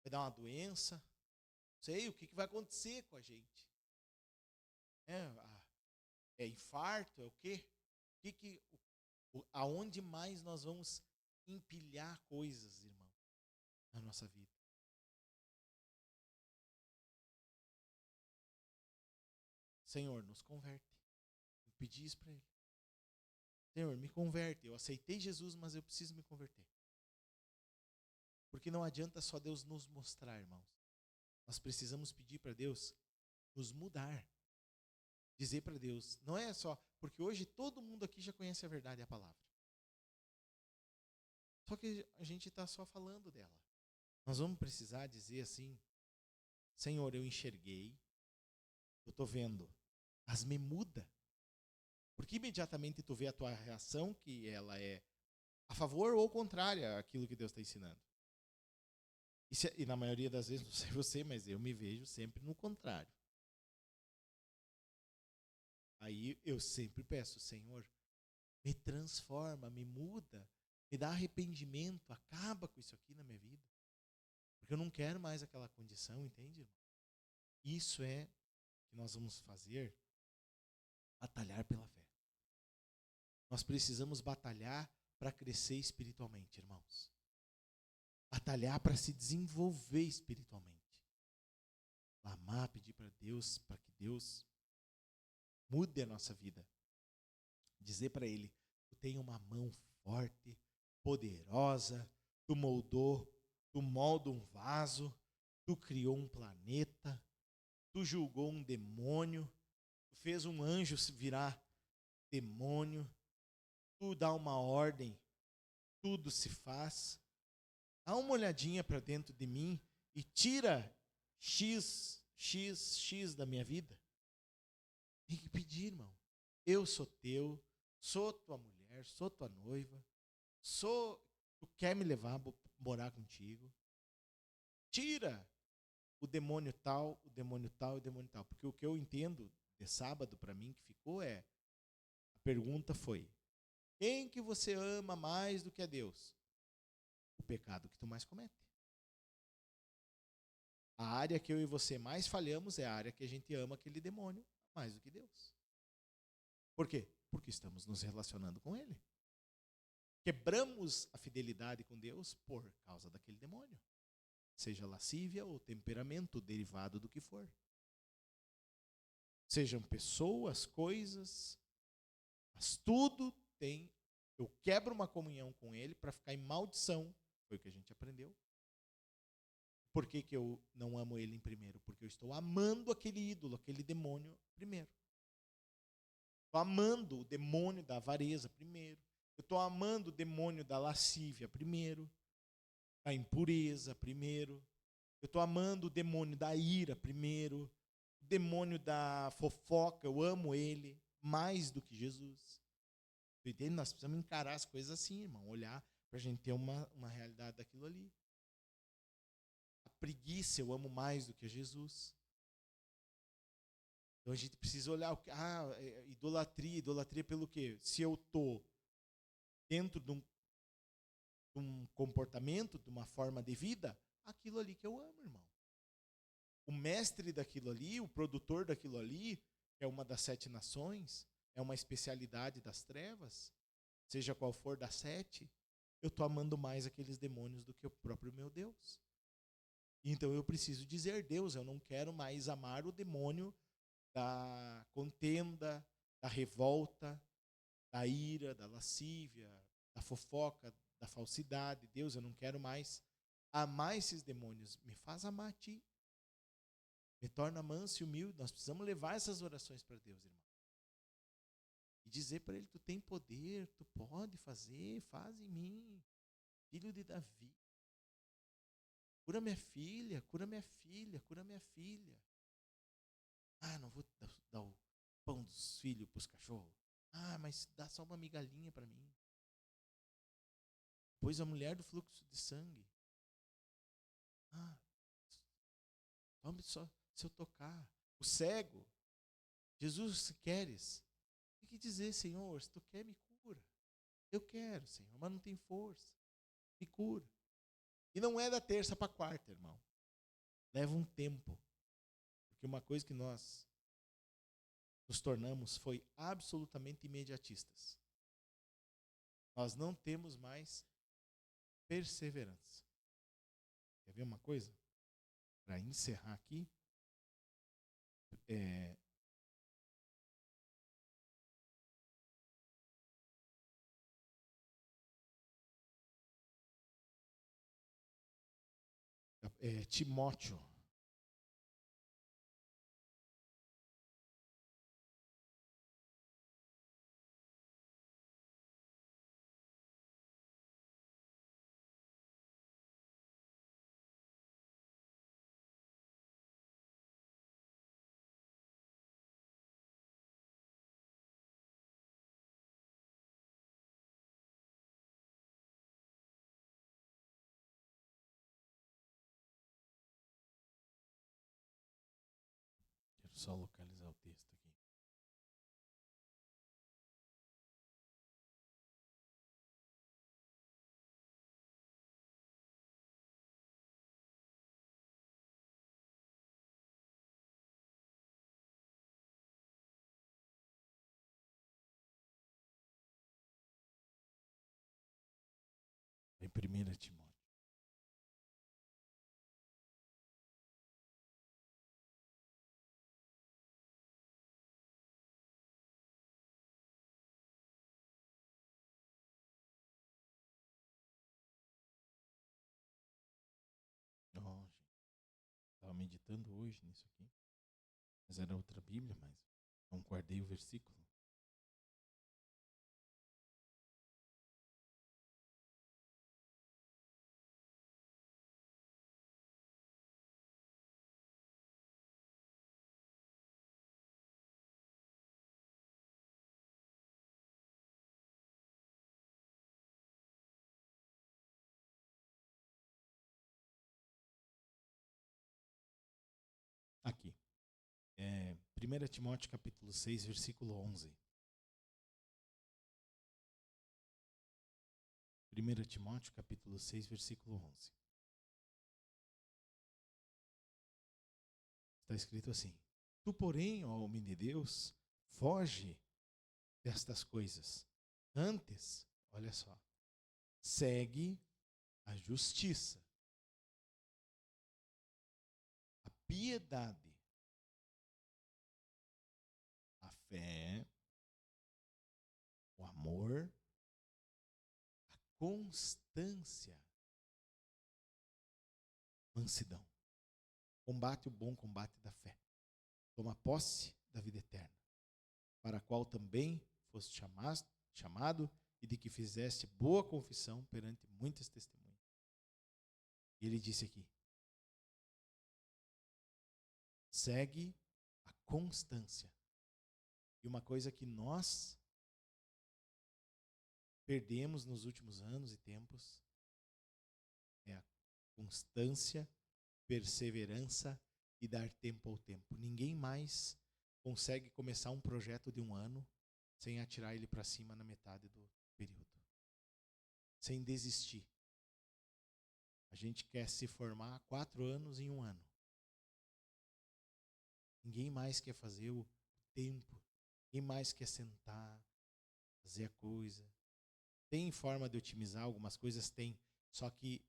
vai dar uma doença, não sei o que vai acontecer com a gente. É infarto, é o quê? Aonde mais nós vamos empilhar coisas, irmão, na nossa vida? Senhor, nos converte. Eu pedi isso para Ele. Senhor, me converte. Eu aceitei Jesus, mas eu preciso me converter. Porque não adianta só Deus nos mostrar, irmãos. Nós precisamos pedir para Deus nos mudar. Dizer para Deus, não é só, porque hoje todo mundo aqui já conhece a verdade e a palavra. Só que a gente está só falando dela. Nós vamos precisar dizer assim, Senhor, eu enxerguei, eu estou vendo, mas me muda. Porque imediatamente tu vê a tua reação, que ela é a favor ou contrária àquilo que Deus está ensinando. E na maioria das vezes, não sei você, mas eu me vejo sempre no contrário. Aí eu sempre peço, Senhor, me transforma, me muda, me dá arrependimento, acaba com isso aqui na minha vida. Porque eu não quero mais aquela condição, entende, irmão? Isso é que nós vamos fazer, batalhar pela fé. Nós precisamos batalhar para crescer espiritualmente, irmãos. Batalhar para se desenvolver espiritualmente. Clamar, pedir para que Deus mude a nossa vida. Dizer para Ele, tu tem uma mão forte, poderosa, tu molda um vaso, tu criou um planeta, tu julgou um demônio, tu fez um anjo virar demônio, tu dá uma ordem, tudo se faz. Dá uma olhadinha para dentro de mim e tira X da minha vida. Tem que pedir, irmão. Eu sou teu, sou tua mulher, sou tua noiva, tu quer me levar, morar contigo. Tira o demônio tal, o demônio tal, o demônio tal. Porque o que eu entendo de sábado para mim que ficou a pergunta foi, quem que você ama mais do que a Deus? O pecado que tu mais comete. A área que eu e você mais falhamos é a área que a gente ama aquele demônio mais do que Deus. Por quê? Porque estamos nos relacionando com Ele. Quebramos a fidelidade com Deus por causa daquele demônio. Seja lascívia ou temperamento, derivado do que for. Sejam pessoas, coisas, mas tudo tem. Eu quebro uma comunhão com Ele para ficar em maldição. Foi o que a gente aprendeu. Por que eu não amo Ele em primeiro? Porque eu estou amando aquele ídolo, aquele demônio primeiro. Estou amando o demônio da avareza primeiro. Eu estou amando o demônio da lascívia primeiro. Da impureza primeiro. Eu estou amando o demônio da ira primeiro. O demônio da fofoca, eu amo ele mais do que Jesus. Entende? Nós precisamos encarar as coisas assim, irmão. Olhar para a gente ter uma realidade daquilo ali. A preguiça eu amo mais do que Jesus. Então a gente precisa olhar, idolatria. Idolatria pelo quê? Se eu estou dentro de um comportamento, de uma forma de vida, aquilo ali que eu amo, irmão. O mestre daquilo ali, o produtor daquilo ali, que é uma das 7 nações, é uma especialidade das trevas, seja qual for das 7, eu estou amando mais aqueles demônios do que o próprio meu Deus. Então eu preciso dizer, Deus, eu não quero mais amar o demônio da contenda, da revolta, da ira, da lascívia, da fofoca, da falsidade. Deus, eu não quero mais amar esses demônios. Me faz amar a Ti. Me torna manso e humilde. Nós precisamos levar essas orações para Deus, irmão. E dizer para Ele, Tu tem poder, Tu pode fazer, faz em mim. Filho de Davi. Cura minha filha, cura minha filha, cura minha filha. Não vou dar o pão dos filhos para os cachorros. Mas dá só uma migalhinha para mim. Pois a mulher do fluxo de sangue. Tome só se eu tocar. O cego. Jesus, se queres. Tem que dizer, Senhor, se Tu quer, me cura. Eu quero, Senhor, mas não tem força. Me cura. E não é da terça para a quarta, irmão. Leva um tempo. Porque uma coisa que nós nos tornamos foi absolutamente imediatistas. Nós não temos mais perseverança. Quer ver uma coisa? Para encerrar aqui, Timóteo. Quero só localizar o texto aqui. Em 1 Timóteo. Estava meditando hoje nisso aqui. Mas era outra Bíblia, mas não guardei o versículo. Aqui. 1 Timóteo capítulo 6, versículo 11. 1 Timóteo capítulo 6, versículo 11. Está escrito assim: Tu, porém, ó homem de Deus, foge destas coisas. Antes, olha só, segue a justiça, a piedade, a fé, o amor, a constância, mansidão. Combate o bom combate da fé. Toma posse da vida eterna, para a qual também foste chamado e de que fizeste boa confissão perante muitas testemunhas. E ele disse aqui: segue a constância. E uma coisa que nós perdemos nos últimos anos e tempos é a constância, perseverança e dar tempo ao tempo. Ninguém mais consegue começar um projeto de 1 ano sem atirar ele para cima na metade do período. Sem desistir. A gente quer se formar 4 anos em 1 ano. Ninguém mais quer fazer o tempo. Ninguém mais quer sentar, fazer a coisa. Tem forma de otimizar algumas coisas? Tem. Só que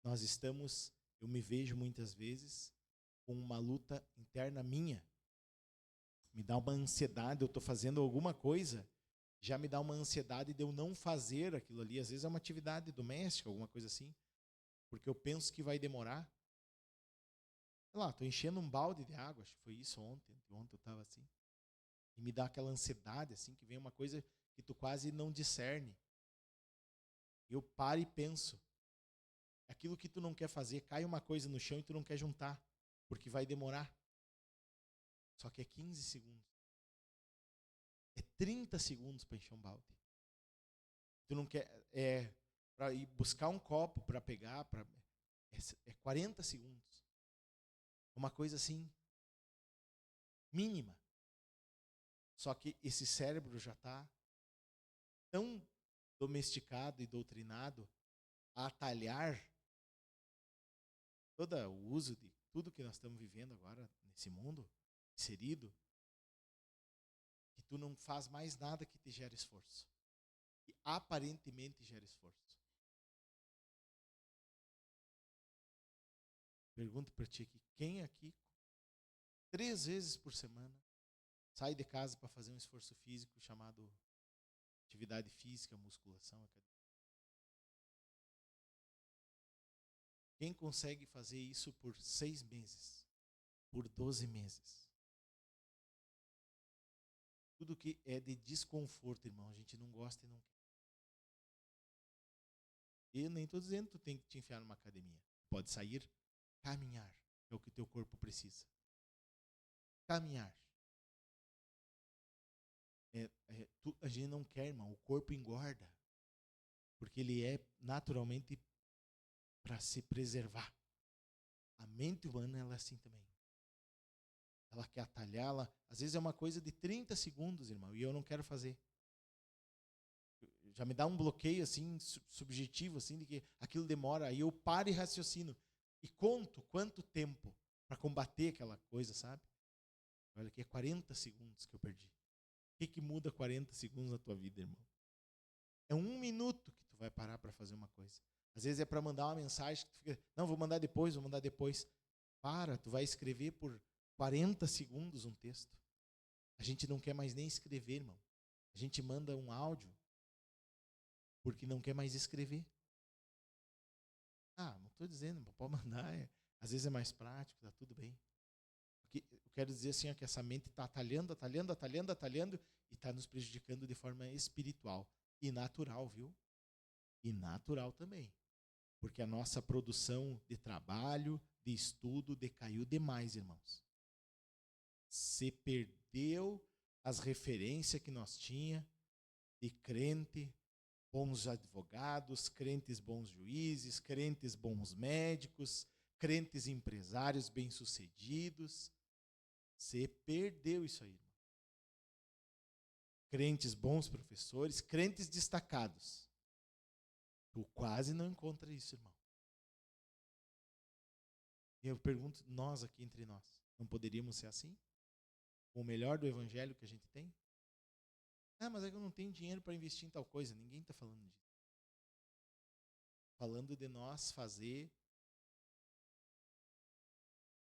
nós estamos, eu me vejo muitas vezes com uma luta interna minha. Me dá uma ansiedade, eu estou fazendo alguma coisa, já me dá uma ansiedade de eu não fazer aquilo ali. Às vezes é uma atividade doméstica, alguma coisa assim, porque eu penso que vai demorar. Sei lá, estou enchendo um balde de água, acho que foi isso ontem eu estava assim. E me dá aquela ansiedade, assim, que vem uma coisa que tu quase não discerne. Eu paro e penso. Aquilo que tu não quer fazer, cai uma coisa no chão e tu não quer juntar, porque vai demorar. Só que é 15 segundos. É 30 segundos para encher um balde. Tu não quer, para ir buscar um copo para pegar, é 40 segundos. Uma coisa assim, mínima. Só que esse cérebro já está tão domesticado e doutrinado a atalhar todo o uso de tudo que nós estamos vivendo agora nesse mundo, inserido, que tu não faz mais nada que te gere esforço. E aparentemente gera esforço. Pergunto para ti aqui, quem aqui 3 vezes por semana sai de casa para fazer um esforço físico chamado atividade física, musculação, academia? Quem consegue fazer isso por 6 meses? Por 12 meses? Tudo que é de desconforto, irmão, a gente não gosta e não quer. E eu nem estou dizendo que tu tem que te enfiar numa academia. Pode sair, caminhar. É o que teu corpo precisa. Caminhar. A gente não quer, irmão. O corpo engorda. Porque ele é naturalmente para se preservar. A mente humana ela é assim também. Ela quer atalhar, às vezes é uma coisa de 30 segundos, irmão, e eu não quero fazer. Já me dá um bloqueio assim, subjetivo, assim, de que aquilo demora, aí eu paro e raciocino. E conto quanto tempo para combater aquela coisa, sabe? Olha aqui, é 40 segundos que eu perdi. O que muda 40 segundos na tua vida, irmão? É 1 minuto que tu vai parar para fazer uma coisa. Às vezes é para mandar uma mensagem que tu fica, não, vou mandar depois. Para, tu vai escrever por 40 segundos um texto. A gente não quer mais nem escrever, irmão. A gente manda um áudio porque não quer mais escrever. Não estou dizendo, pode mandar. Às vezes é mais prático, está tudo bem. Eu quero dizer assim, que essa mente está atalhando e está nos prejudicando de forma espiritual e natural, viu? E natural também. Porque a nossa produção de trabalho, de estudo, decaiu demais, irmãos. Se perdeu as referências que nós tinha de crente, bons advogados, crentes bons juízes, crentes bons médicos, crentes empresários bem-sucedidos. Se perdeu isso aí, irmão. Crentes bons professores, crentes destacados. Tu quase não encontra isso, irmão. E eu pergunto, nós aqui entre nós, não poderíamos ser assim? Com o melhor do evangelho que a gente tem? Mas é que eu não tenho dinheiro para investir em tal coisa. Ninguém está falando disso. Falando de nós fazer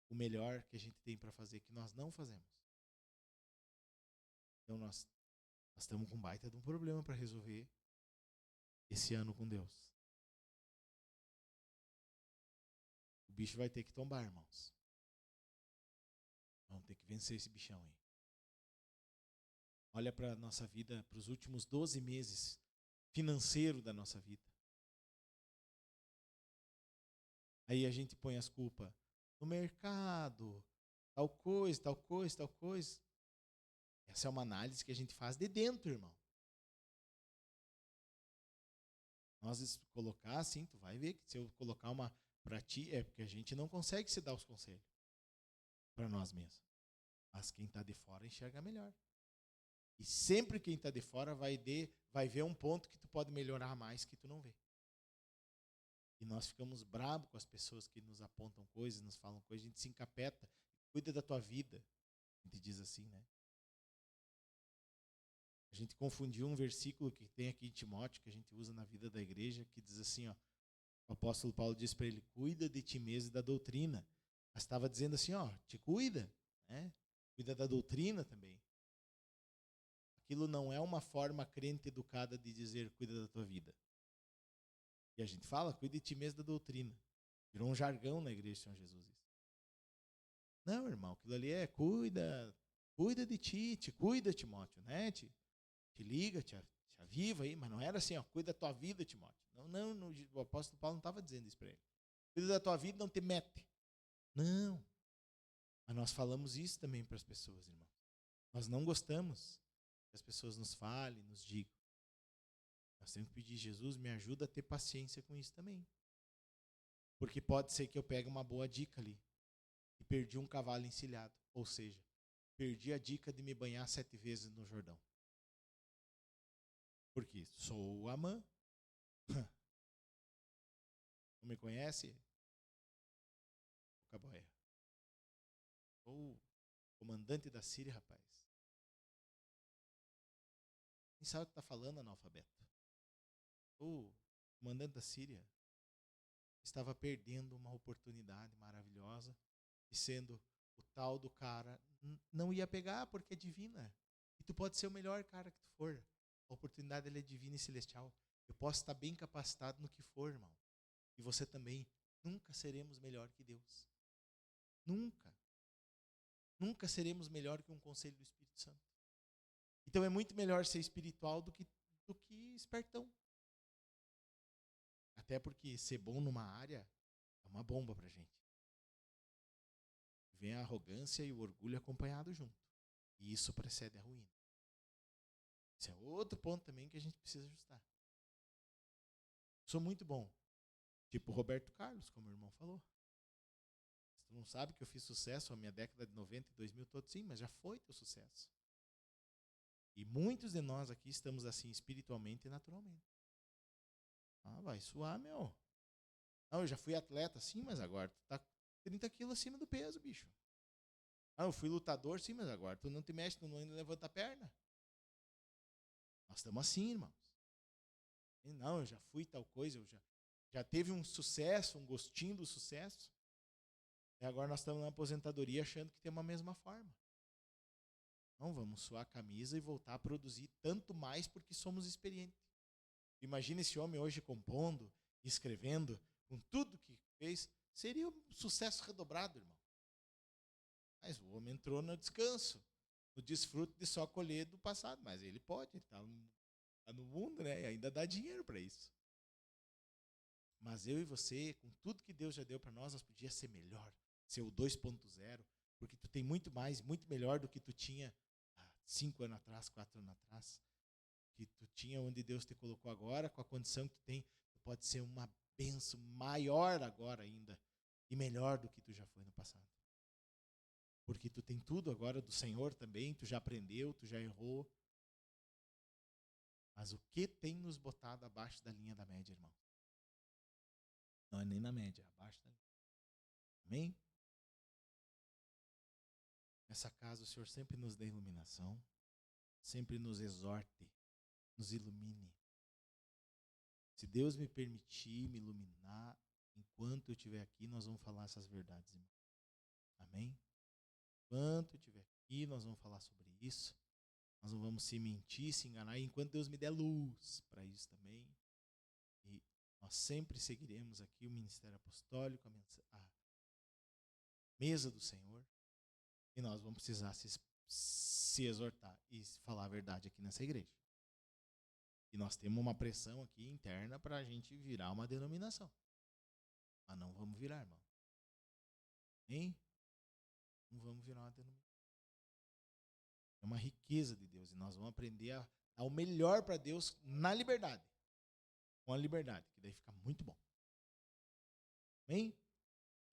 o melhor que a gente tem para fazer, que nós não fazemos. Então nós estamos com um baita de um problema para resolver esse ano com Deus. O bicho vai ter que tombar, irmãos. Vamos ter que vencer esse bichão aí. Olha para a nossa vida, para os últimos 12 meses financeiro da nossa vida. Aí a gente põe as culpas no mercado, tal coisa, tal coisa, tal coisa. Essa é uma análise que a gente faz de dentro, irmão. Nós colocar assim, tu vai ver que se eu colocar uma para ti, é porque a gente não consegue se dar os conselhos para nós mesmos. Mas quem está de fora enxerga melhor. E sempre quem está de fora vai ver um ponto que tu pode melhorar mais que tu não vê. E nós ficamos bravos com as pessoas que nos apontam coisas, nos falam coisas, a gente se encapeta, cuida da tua vida. A gente diz assim, né? A gente confundiu um versículo que tem aqui em Timóteo, que a gente usa na vida da igreja, que diz assim, ó, o apóstolo Paulo diz para ele, cuida de ti mesmo e da doutrina. Mas estava dizendo assim, ó, te cuida, né? Cuida da doutrina também. Aquilo não é uma forma crente educada de dizer cuida da tua vida. E a gente fala, cuida de ti mesmo da doutrina. Virou um jargão na igreja de Senhor Jesus. Não, irmão, aquilo ali é cuida de ti, te cuida, Timóteo, né? Te liga, te aviva aí, mas não era assim, ó, cuida da tua vida, Timóteo. Não, o apóstolo Paulo não estava dizendo isso para ele. Cuida da tua vida, não te mete. Não. Mas nós falamos isso também para as pessoas, irmão. Nós não gostamos que as pessoas nos falem, nos digam. Nós temos que pedir, Jesus, me ajuda a ter paciência com isso também. Porque pode ser que eu pegue uma boa dica ali e perdi um cavalo encilhado. Ou seja, perdi a dica de me banhar 7 vezes no Jordão. Porque sou o Amã. Não me conhece? O Caboia. Sou o comandante da Síria, rapaz. Quem sabe o que está falando, analfabeto? O comandante da Síria estava perdendo uma oportunidade maravilhosa e sendo o tal do cara, não ia pegar porque é divina. E tu pode ser o melhor cara que tu for. A oportunidade ela é divina e celestial. Eu posso estar bem capacitado no que for, irmão. E você também. Nunca seremos melhor que Deus. Nunca. Nunca seremos melhor que um conselho do Espírito Santo. Então é muito melhor ser espiritual do que espertão. Até porque ser bom numa área é uma bomba pra gente. Vem a arrogância e o orgulho acompanhado junto. E isso precede a ruína. Esse é outro ponto também que a gente precisa ajustar. Sou muito bom. Tipo o Roberto Carlos, como o irmão falou. Tu não sabe que eu fiz sucesso a minha década de 90 e 2000 todo, sim, mas já foi teu sucesso. E muitos de nós aqui estamos assim espiritualmente e naturalmente. Ah, vai suar, meu. Não, eu já fui atleta, sim, mas agora tu tá 30 quilos acima do peso, bicho. Ah, eu fui lutador, sim, mas agora tu não te mexe, tu não ainda levanta a perna. Nós estamos assim, irmãos. E não, eu já fui tal coisa, eu já teve um sucesso, um gostinho do sucesso. E agora nós estamos na aposentadoria achando que tem uma mesma forma. Não, vamos suar a camisa e voltar a produzir tanto mais porque somos experientes. Imagina esse homem hoje compondo, escrevendo, com tudo que fez, seria um sucesso redobrado, irmão. Mas o homem entrou no descanso, no desfruto de só colher do passado. Mas ele pode, está no mundo, né? E ainda dá dinheiro para isso. Mas eu e você, com tudo que Deus já deu para nós podíamos ser melhor, ser o 2.0, porque tu tem muito mais, muito melhor do que tu tinha 5 anos atrás, 4 anos atrás. Que tu tinha onde Deus te colocou agora, com a condição que tu tem, tu pode ser uma bênção maior agora ainda, e melhor do que tu já foi no passado. Porque tu tem tudo agora do Senhor também, tu já aprendeu, tu já errou. Mas o que tem nos botado abaixo da linha da média, irmão? Não é nem na média, é abaixo da linha. Amém? Nessa casa o Senhor sempre nos dê iluminação, sempre nos exorte, nos ilumine. Se Deus me permitir me iluminar, enquanto eu estiver aqui, nós vamos falar essas verdades, irmão. Amém? Enquanto eu estiver aqui, nós vamos falar sobre isso. Nós não vamos se mentir, se enganar, enquanto Deus me der luz para isso também. E nós sempre seguiremos aqui o ministério apostólico, a mesa do Senhor. E nós vamos precisar se exortar e falar a verdade aqui nessa igreja. E nós temos uma pressão aqui interna para a gente virar uma denominação. Mas não vamos virar, irmão. Hein? Não vamos virar uma denominação. É uma riqueza de Deus. E nós vamos aprender a dar o melhor para Deus na liberdade. Com a liberdade, que daí fica muito bom. Amém?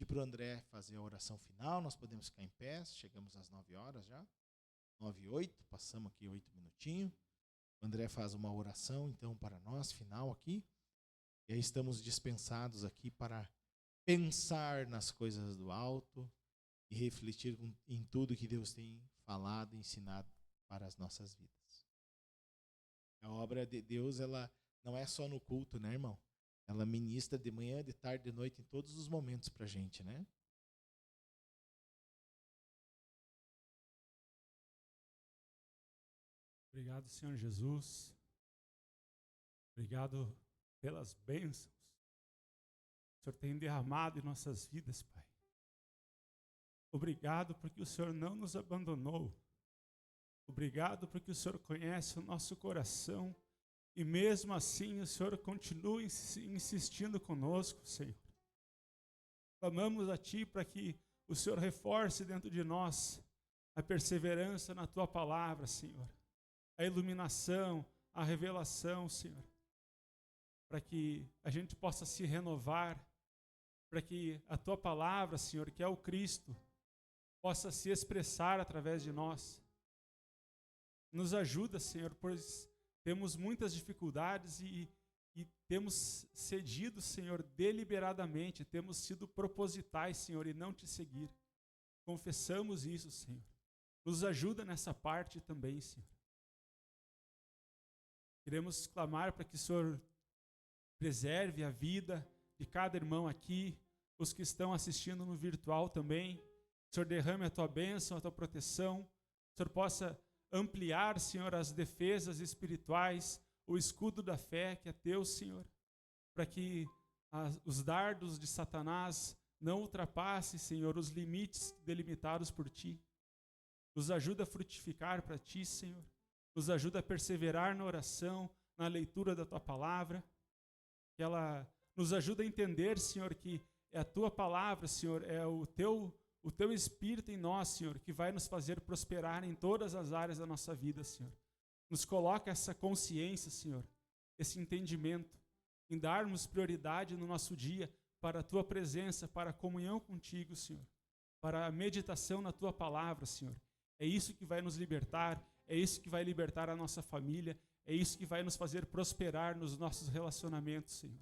pedir para o André fazer a oração final. Nós podemos ficar em pé, chegamos às 9 horas já. 9h08, passamos aqui 8 minutinhos. O André faz uma oração, então, para nós, final aqui. E aí estamos dispensados aqui para pensar nas coisas do alto e refletir em tudo que Deus tem falado e ensinado para as nossas vidas. A obra de Deus, ela não é só no culto, né, irmão? Ela ministra de manhã, de tarde, de noite, em todos os momentos para a gente, né? Obrigado, Senhor Jesus. Obrigado pelas bênçãos que o Senhor tem derramado em nossas vidas, Pai. Obrigado porque o Senhor não nos abandonou. Obrigado porque o Senhor conhece o nosso coração e mesmo assim o Senhor continua insistindo conosco, Senhor. Clamamos a Ti para que o Senhor reforce dentro de nós a perseverança na Tua palavra, Senhor. A iluminação, a revelação, Senhor. Para que a gente possa se renovar, para que a Tua palavra, Senhor, que é o Cristo, possa se expressar através de nós. Nos ajuda, Senhor, pois temos muitas dificuldades e temos cedido, Senhor, deliberadamente, temos sido propositais, Senhor, e não Te seguir. Confessamos isso, Senhor. Nos ajuda nessa parte também, Senhor. Queremos clamar para que o Senhor preserve a vida de cada irmão aqui, os que estão assistindo no virtual também. O Senhor derrame a Tua bênção, a Tua proteção. O Senhor possa ampliar, Senhor, as defesas espirituais, o escudo da fé que é Teu, Senhor, para que os dardos de Satanás não ultrapassem, Senhor, os limites delimitados por Ti. Nos ajuda a frutificar para Ti, Senhor. Nos ajuda a perseverar na oração, na leitura da Tua palavra. Que ela nos ajuda a entender, Senhor, que é a Tua palavra, Senhor, é o Teu Espírito em nós, Senhor, que vai nos fazer prosperar em todas as áreas da nossa vida, Senhor. Nos coloca essa consciência, Senhor, esse entendimento, em darmos prioridade no nosso dia para a Tua presença, para a comunhão contigo, Senhor, para a meditação na Tua palavra, Senhor. É isso que vai nos libertar, é isso que vai libertar a nossa família, é isso que vai nos fazer prosperar nos nossos relacionamentos, Senhor.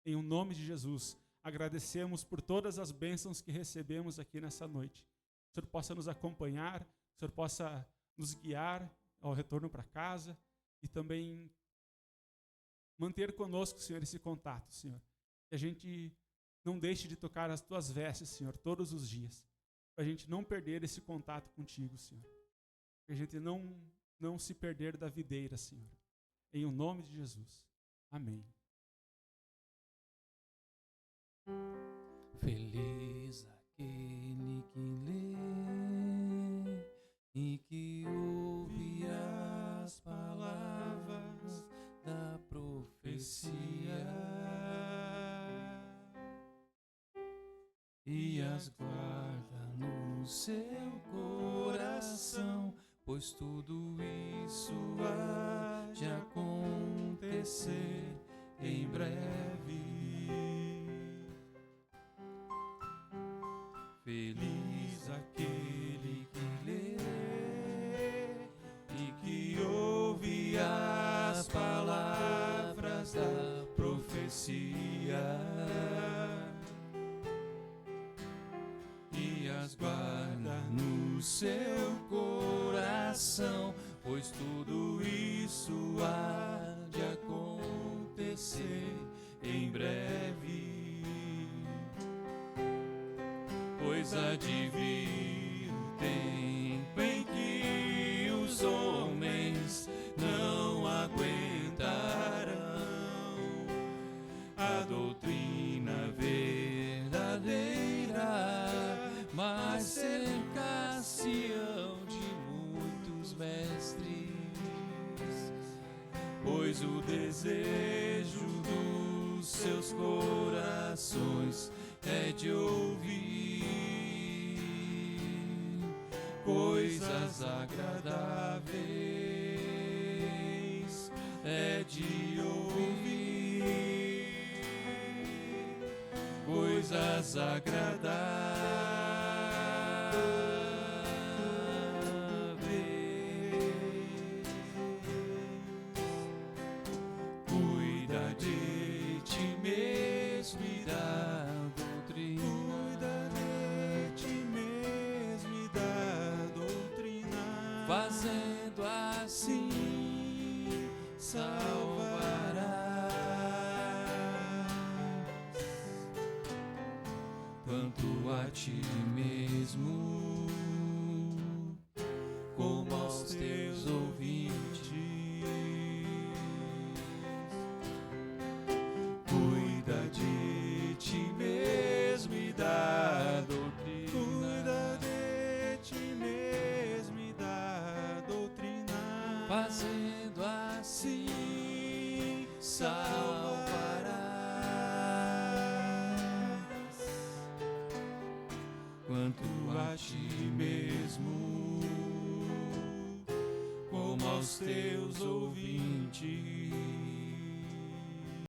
Em o nome de Jesus, agradecemos por todas as bênçãos que recebemos aqui nessa noite. Que o Senhor possa nos acompanhar, que o Senhor possa nos guiar ao retorno para casa e também manter conosco, Senhor, esse contato, Senhor. Que a gente não deixe de tocar as Tuas vestes, Senhor, todos os dias. Para a gente não perder esse contato contigo, Senhor. Que a gente não se perder da videira, Senhor. Em o nome de Jesus. Amém. Feliz aquele que lê e que ouve as palavras da profecia e as guarda no seu coração, pois tudo isso há de acontecer em breve. Feliz aquele que lê e que ouve as palavras da profecia e as guarda no seu coração, pois tudo isso há de acontecer em breve. Pois há de vir o tempo em que os homens não aguentarão a doutrina verdadeira, mas cercar-se-ão de muitos mestres, pois o desejo dos seus corações é de ouvir coisas agradáveis, é de ouvir coisas coisas agradáveis. Cuida de ti mesmo e da doutrina. Cuida de ti mesmo e da doutrina. Fazendo assim salvarás tanto a ti mesmo como aos teus ouvintes. Cuida de ti mesmo e da doutrina. Cuida de ti mesmo e da doutrina. Fazendo assim salvarás quanto a ti mesmo como aos teus ouvintes.